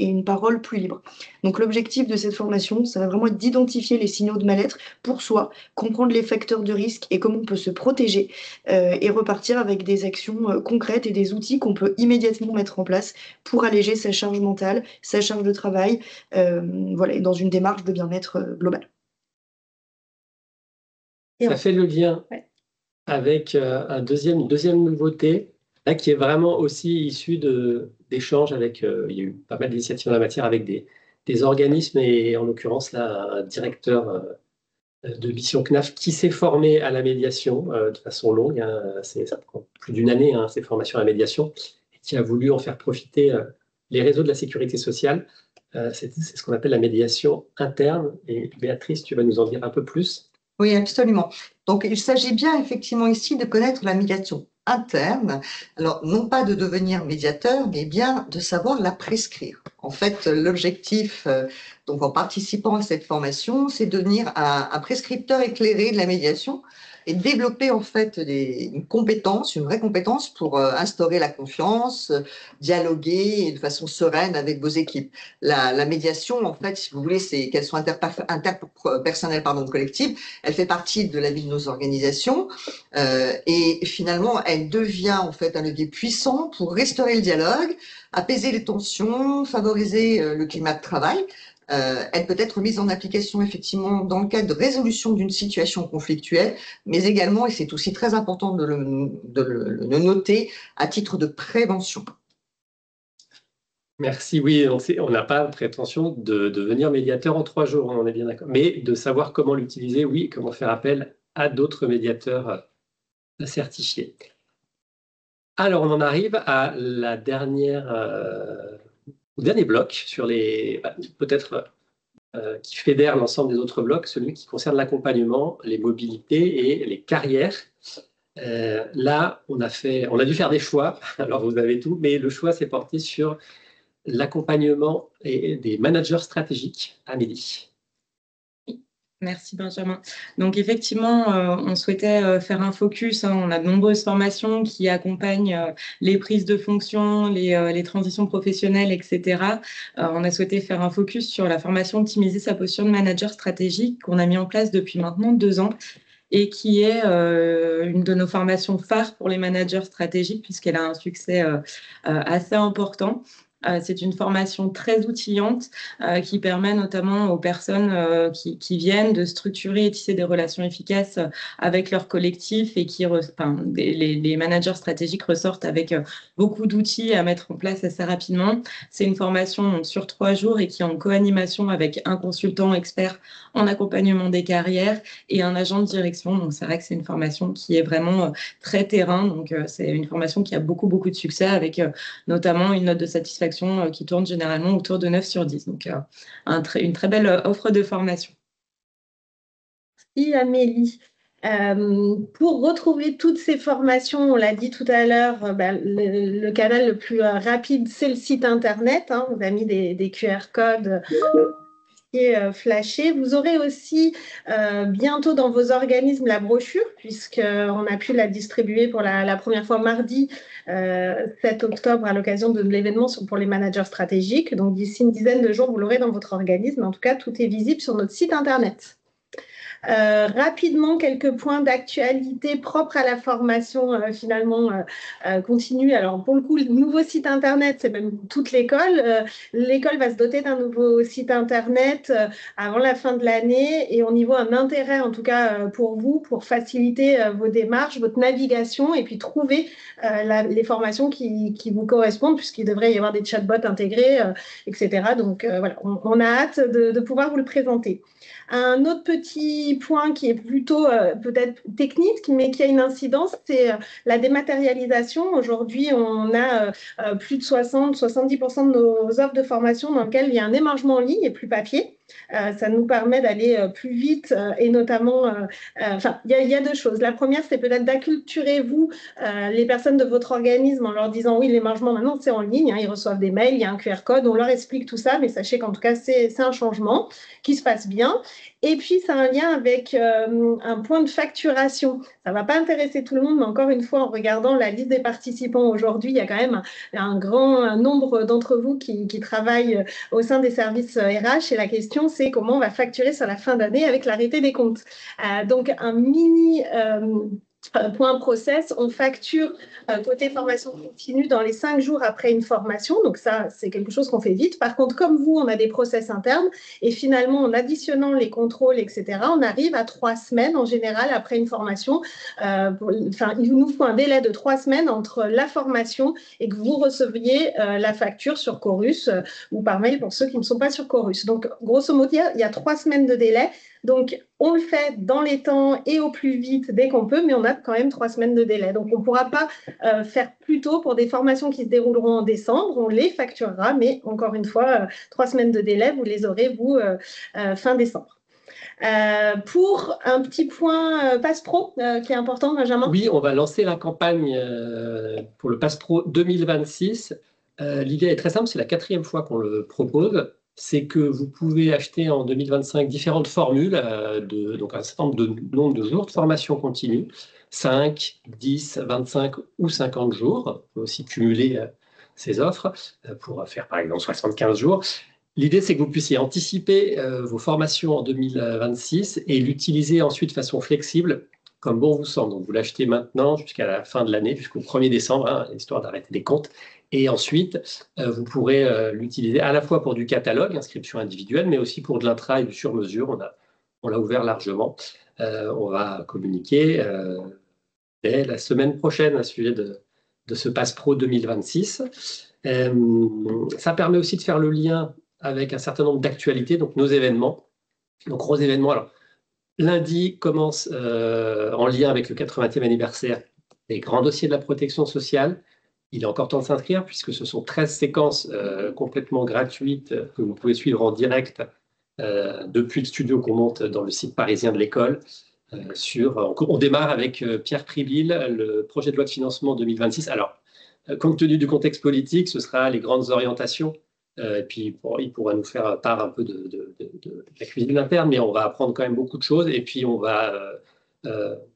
une parole plus libre. Donc l'objectif de cette formation, ça va vraiment être d'identifier les signaux de mal-être pour soi, comprendre les facteurs de risque et comment on peut se protéger et repartir avec des actions concrètes et des outils qu'on peut immédiatement mettre en place pour alléger sa charge mentale, sa charge de travail, voilà, dans une démarche de bien-être global. Ça fait le lien avec une deuxième nouveauté, là, qui est vraiment aussi issue d'échanges avec, il y a eu pas mal d'initiatives en la matière avec des organismes et en l'occurrence là, un directeur de mission CNAF qui s'est formé à la médiation de façon longue, hein, ça prend plus d'une année, hein, ces formations à la médiation, et qui a voulu en faire profiter les réseaux de la sécurité sociale. C'est ce qu'on appelle la médiation interne. Et Béatrice, tu vas nous en dire un peu plus. Oui, absolument. Donc, il s'agit bien effectivement ici de connaître la médiation interne. Alors, non pas de devenir médiateur, mais bien de savoir la prescrire. En fait, l'objectif, donc en participant à cette formation, c'est de devenir un prescripteur éclairé de la médiation et développer en fait une compétence, une vraie compétence pour instaurer la confiance, dialoguer de façon sereine avec vos équipes. La médiation, en fait, si vous voulez, c'est qu'elle soit interpersonnelle, collective, elle fait partie de la vie de nos organisations et finalement, elle devient en fait un levier puissant pour restaurer le dialogue, apaiser les tensions, favoriser le climat de travail. Elle peut être mise en application effectivement dans le cadre de résolution d'une situation conflictuelle, mais également, et c'est aussi très important de le noter, à titre de prévention. Merci, oui, on n'a pas prétention de devenir médiateur en 3 jours, on est bien d'accord, mais de savoir comment l'utiliser, oui, comment faire appel à d'autres médiateurs certifiés. Alors, on en arrive à la au dernier bloc sur peut-être qui fédère l'ensemble des autres blocs, celui qui concerne l'accompagnement, les mobilités et les carrières. Là, on a dû faire des choix, alors vous avez tout, mais le choix s'est porté sur l'accompagnement des managers stratégiques. Amélie. Merci Benjamin. Donc effectivement, on souhaitait faire un focus. On a de nombreuses formations qui accompagnent les prises de fonction, les transitions professionnelles, etc. On a souhaité faire un focus sur la formation Optimiser sa posture de manager stratégique qu'on a mis en place depuis maintenant 2 ans et qui est une de nos formations phares pour les managers stratégiques puisqu'elle a un succès assez important. C'est une formation très outillante qui permet notamment aux personnes qui viennent de structurer et tisser des relations efficaces avec leur collectif et les managers stratégiques ressortent avec beaucoup d'outils à mettre en place assez rapidement. C'est une formation sur 3 jours et qui est en co-animation avec un consultant expert en accompagnement des carrières et un agent de direction. Donc c'est vrai que c'est une formation qui est vraiment très terrain. Donc c'est une formation qui a beaucoup de succès avec notamment une note de satisfaction qui tourne généralement autour de 9 sur 10. Donc, une très belle offre de formation. Merci Amélie. Pour retrouver toutes ces formations, on l'a dit tout à l'heure, le canal le plus rapide, c'est le site internet. On a mis des QR codes flashés. Vous aurez aussi bientôt dans vos organismes la brochure, puisqu'on a pu la distribuer pour la première fois mardi 7 octobre à l'occasion de l'événement pour les managers stratégiques. Donc d'ici une dizaine de jours, vous l'aurez dans votre organisme. En tout cas, tout est visible sur notre site internet. Rapidement, quelques points d'actualité propres à la formation continue. Alors pour le coup, le nouveau site internet, c'est même toute l'école. L'école va se doter d'un nouveau site internet avant la fin de l'année et on y voit un intérêt en tout cas pour vous, pour faciliter vos démarches, votre navigation et puis trouver les formations qui vous correspondent puisqu'il devrait y avoir des chatbots intégrés, etc. Donc voilà, on a hâte de pouvoir vous le présenter. Un autre petit point qui est plutôt peut-être technique, mais qui a une incidence, c'est la dématérialisation. Aujourd'hui, on a plus de 60-70% de nos offres de formation dans lesquelles il y a un émargement en ligne et plus papier. Ça nous permet d'aller plus vite et notamment, il y a 2 choses. La première, c'est peut-être d'acculturer vous, les personnes de votre organisme en leur disant oui, l'émargement maintenant c'est en ligne, ils reçoivent des mails, il y a un QR code, on leur explique tout ça, mais sachez qu'en tout cas c'est un changement qui se passe bien. Et puis, c'est un lien avec un point de facturation. Ça ne va pas intéresser tout le monde, mais encore une fois, en regardant la liste des participants aujourd'hui, il y a quand même un grand nombre d'entre vous qui travaillent au sein des services RH. Et la question, c'est comment on va facturer sur la fin d'année avec l'arrêté des comptes. Donc, un mini point process, on facture côté formation continue dans les 5 jours après une formation. Donc ça, c'est quelque chose qu'on fait vite. Par contre, comme vous, on a des process internes et finalement, en additionnant les contrôles, etc., on arrive à 3 semaines en général après une formation. Il nous faut un délai de 3 semaines entre la formation et que vous receviez la facture sur Chorus ou par mail pour ceux qui ne sont pas sur Chorus. Donc, grosso modo, il y a 3 semaines de délai. Donc, on le fait dans les temps et au plus vite dès qu'on peut, mais on a quand même 3 semaines de délai. Donc, on ne pourra pas faire plus tôt pour des formations qui se dérouleront en décembre. On les facturera, mais encore une fois, 3 semaines de délai, vous les aurez, vous, fin décembre. Pour un petit point Pass Pro qui est important, Benjamin. Oui, on va lancer la campagne pour le Pass Pro 2026. L'idée est très simple, c'est la 4e fois qu'on le propose. C'est que vous pouvez acheter en 2025 différentes formules, donc un certain nombre de jours de formation continue, 5, 10, 25 ou 50 jours. On peut aussi cumuler ces offres pour faire par exemple 75 jours. L'idée, c'est que vous puissiez anticiper vos formations en 2026 et l'utiliser ensuite de façon flexible, comme bon vous semble. Donc, vous l'achetez maintenant jusqu'à la fin de l'année, jusqu'au 1er décembre, hein, histoire d'arrêter les comptes. Et ensuite, vous pourrez l'utiliser à la fois pour du catalogue, inscription individuelle, mais aussi pour de l'intra et du sur-mesure. On l'a ouvert largement. On va communiquer dès la semaine prochaine à sujet de ce Pass Pro 2026. Ça permet aussi de faire le lien avec un certain nombre d'actualités, donc nos événements. Donc, gros événements. Alors, lundi commence en lien avec le 80e anniversaire des grands dossiers de la protection sociale. Il est encore temps de s'inscrire puisque ce sont 13 séquences complètement gratuites que vous pouvez suivre en direct depuis le studio qu'on monte dans le site parisien de l'école. On démarre avec Pierre Priville, le projet de loi de financement 2026. Alors, compte tenu du contexte politique, ce sera les grandes orientations. Et puis, il pourra nous faire part un peu de la cuisine interne, mais on va apprendre quand même beaucoup de choses. Et puis, on va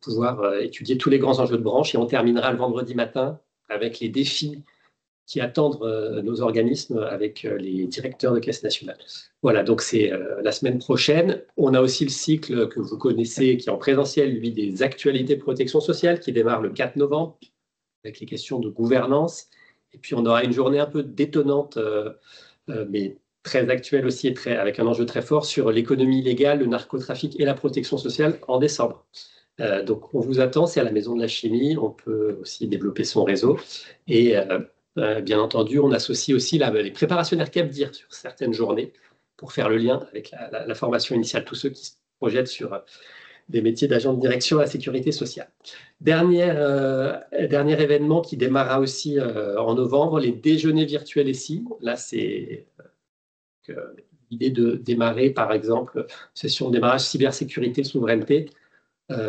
pouvoir étudier tous les grands enjeux de branche. Et on terminera le vendredi matin avec les défis qui attendent nos organismes avec les directeurs de caisse nationale. Voilà, donc c'est la semaine prochaine. On a aussi le cycle que vous connaissez, qui est en présentiel, lui, des actualités de protection sociale, qui démarre le 4 novembre, avec les questions de gouvernance. Et puis, on aura une journée un peu détonnante, mais très actuelle aussi, et avec un enjeu très fort sur l'économie illégale, le narcotrafic et la protection sociale en décembre. Donc, on vous attend, c'est à la Maison de la Chimie. On peut aussi développer son réseau. Et bien entendu, on associe aussi les préparationnaires CAPDIR sur certaines journées pour faire le lien avec la formation initiale, tous ceux qui se projettent sur des métiers d'agent de direction à la sécurité sociale. Dernier événement qui démarrera aussi en novembre, les déjeuners virtuels ici. Là, c'est l'idée de démarrer, par exemple, session de démarrage cybersécurité, souveraineté.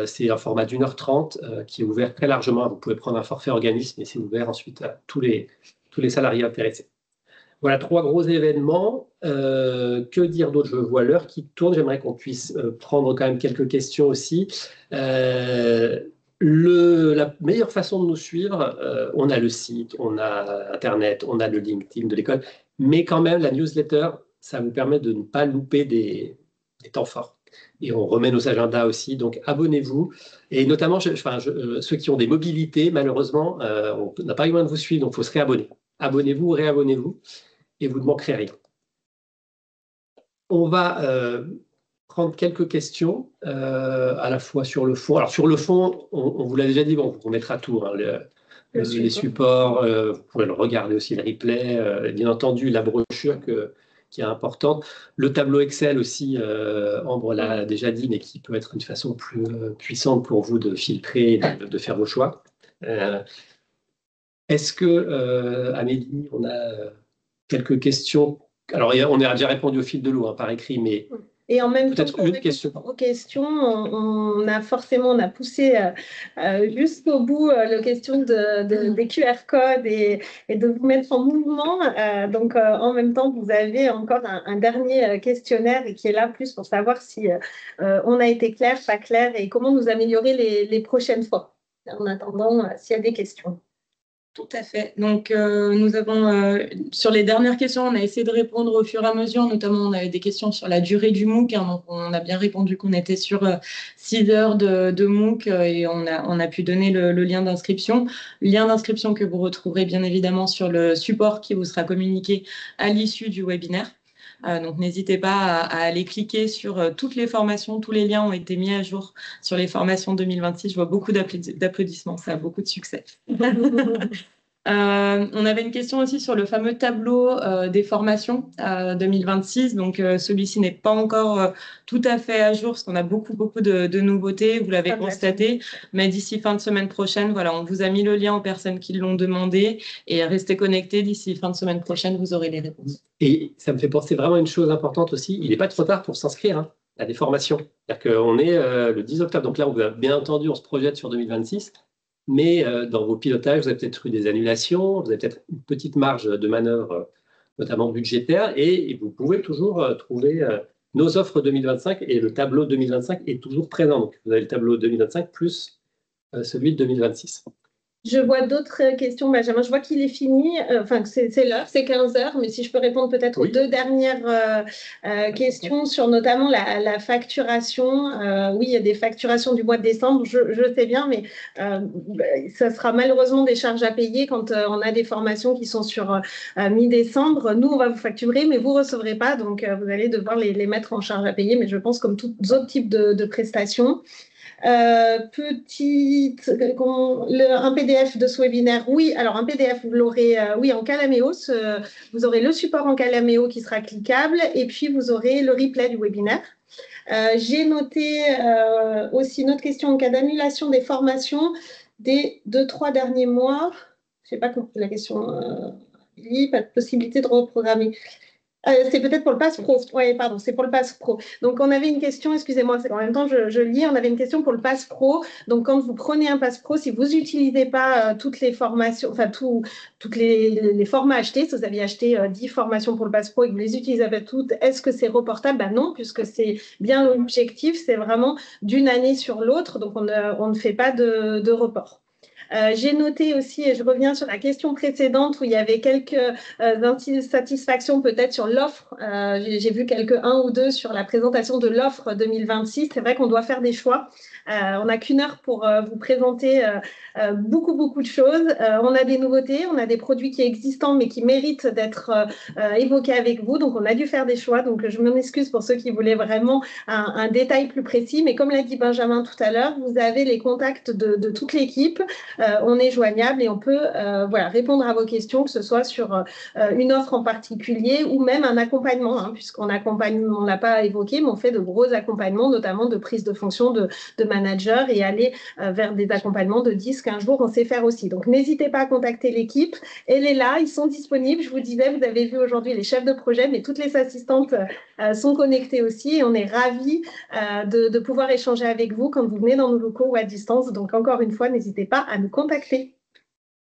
C'est un format d'1h30 qui est ouvert très largement. Vous pouvez prendre un forfait organisme et c'est ouvert ensuite à tous les salariés intéressés. Voilà 3 gros événements. Que dire d'autre? Je vois l'heure qui tourne. J'aimerais qu'on puisse prendre quand même quelques questions aussi. La meilleure façon de nous suivre, on a le site, on a Internet, on a le LinkedIn de l'école, mais quand même la newsletter, ça vous permet de ne pas louper des temps forts. Et on remet nos agendas aussi, donc abonnez-vous. Et notamment, ceux qui ont des mobilités, malheureusement, on n'a pas eu moyen de vous suivre, donc il faut se réabonner. Abonnez-vous, réabonnez-vous, et vous ne manquerez rien. On va prendre quelques questions, à la fois sur le fond. Alors sur le fond, on vous l'a déjà dit, bon, on mettra tout, hein, les supports, vous pouvez le regarder aussi, le replay, bien entendu, la brochure qui est importante. Le tableau Excel aussi, Ambre l'a déjà dit, mais qui peut être une façon plus puissante pour vous de filtrer et de faire vos choix. Est-ce que, Amélie, on a quelques questions? Alors, on a déjà répondu au fil de l'eau, hein, par écrit, mais et en même temps, peut-être une question. Aux questions, on a poussé jusqu'au bout la question des QR codes et de vous mettre en mouvement. Donc, en même temps, vous avez encore un dernier questionnaire qui est là plus pour savoir si on a été clair, pas clair et comment nous améliorer les prochaines fois. En attendant, s'il y a des questions. Tout à fait. Donc, nous avons, sur les dernières questions, on a essayé de répondre au fur et à mesure. Notamment, on avait des questions sur la durée du MOOC. Hein, donc, on a bien répondu qu'on était sur 6 heures de MOOC et on a pu donner le lien d'inscription. Lien d'inscription que vous retrouverez bien évidemment sur le support qui vous sera communiqué à l'issue du webinaire. Donc, n'hésitez pas à aller cliquer sur toutes les formations. Tous les liens ont été mis à jour sur les formations 2026. Je vois beaucoup d'applaudissements. Ça a beaucoup de succès. On avait une question aussi sur le fameux tableau des formations 2026. Donc, celui-ci n'est pas encore tout à fait à jour parce qu'on a beaucoup de nouveautés. Vous l'avez constaté. Mais d'ici fin de semaine prochaine, voilà, on vous a mis le lien aux personnes qui l'ont demandé. Et restez connectés. D'ici fin de semaine prochaine, vous aurez les réponses. Et ça me fait penser vraiment à une chose importante aussi. Il n'est pas trop tard pour s'inscrire. Hein. à des formations. C'est-à-dire qu'on est le 10 octobre, donc là, bien entendu, on se projette sur 2026, mais dans vos pilotages, vous avez peut-être eu des annulations, vous avez peut-être une petite marge de manœuvre, notamment budgétaire, et vous pouvez toujours trouver nos offres 2025, et le tableau 2025 est toujours présent. Donc, vous avez le tableau 2025 plus celui de 2026. Je vois d'autres questions, Benjamin. Je vois qu'il est fini. Enfin, c'est l'heure, c'est 15 heures. Mais si je peux répondre peut-être aux deux dernières questions sur notamment la facturation. Oui, il y a des facturations du mois de décembre, je sais bien, mais ça sera malheureusement des charges à payer quand on a des formations qui sont sur mi-décembre. Nous, on va vous facturer, mais vous ne recevrez pas. Donc, vous allez devoir les mettre en charge à payer. Mais je pense comme tous autres types de prestations. Un PDF de ce webinaire, oui. Alors, un PDF, vous l'aurez oui, en Calaméo. Vous aurez le support en Calaméo qui sera cliquable et puis vous aurez le replay du webinaire. J'ai noté aussi une autre question en cas d'annulation des formations des 2-3 derniers mois. Je n'ai pas compris la question. Pas de possibilité de reprogrammer. C'est peut-être pour le Pass Pro. Oui, pardon, c'est pour le Pass Pro. Donc, on avait une question, excusez-moi, en même temps, je lis, on avait une question pour le Pass Pro. Donc, quand vous prenez un Pass Pro, si vous n'utilisez pas toutes les formations, enfin, tous les formats achetés, si vous aviez acheté 10 formations pour le Pass Pro et que vous les utilisez pas toutes, est-ce que c'est reportable? Ben non, puisque c'est bien l'objectif, c'est vraiment d'une année sur l'autre. Donc, on ne fait pas de report. J'ai noté aussi, et je reviens sur la question précédente où il y avait quelques insatisfactions peut-être sur l'offre. J'ai vu un ou deux sur la présentation de l'offre 2026. C'est vrai qu'on doit faire des choix. On n'a qu'une heure pour vous présenter beaucoup de choses. On a des nouveautés, on a des produits qui sont existants mais qui méritent d'être évoqués avec vous. Donc, on a dû faire des choix. Donc, je m'en excuse pour ceux qui voulaient vraiment un détail plus précis. Mais comme l'a dit Benjamin tout à l'heure, vous avez les contacts de toute l'équipe. On est joignable et on peut répondre à vos questions, que ce soit sur une offre en particulier ou même un accompagnement, hein, puisqu'on accompagne, on ne l'a pas évoqué, mais on fait de gros accompagnements, notamment de prise de fonction de manager et aller vers des accompagnements de 10-15 jours, on sait faire aussi. Donc, n'hésitez pas à contacter l'équipe. Elle est là, ils sont disponibles. Je vous disais, vous avez vu aujourd'hui les chefs de projet, mais toutes les assistantes sont connectées aussi et on est ravis de pouvoir échanger avec vous quand vous venez dans nos locaux ou à distance. Donc, encore une fois, n'hésitez pas à nous contacter.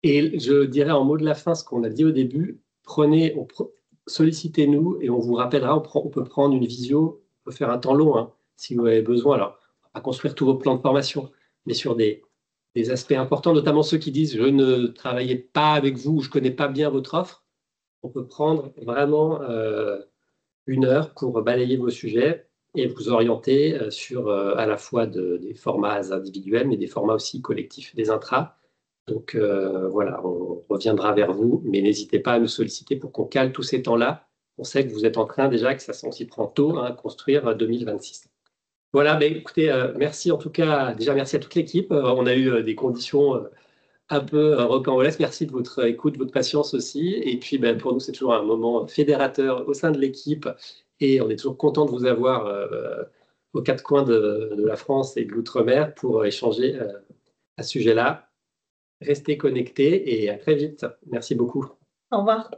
Et je dirais en mot de la fin ce qu'on a dit au début, sollicitez-nous et on vous rappellera, on peut prendre une visio, on peut faire un temps long hein, si vous avez besoin. Alors, on va pas construire tous vos plans de formation, mais sur des aspects importants, notamment ceux qui disent « je ne travaillais pas avec vous, je ne connais pas bien votre offre », on peut prendre vraiment une heure pour balayer vos sujets et vous orienter sur à la fois des formats individuels, mais des formats aussi collectifs, des intras. Donc voilà, on reviendra vers vous, mais n'hésitez pas à nous solliciter pour qu'on cale tous ces temps-là. On sait que vous êtes en train déjà, que ça s'y prend tôt, à construire 2026. Voilà, écoutez, merci en tout cas, déjà merci à toute l'équipe. On a eu des conditions un peu rocambolesques. Merci de votre écoute, de votre patience aussi. Et puis pour nous, c'est toujours un moment fédérateur au sein de l'équipe. Et on est toujours content de vous avoir aux quatre coins de la France et de l'outre-mer pour échanger à ce sujet-là. Restez connectés et à très vite. Merci beaucoup. Au revoir.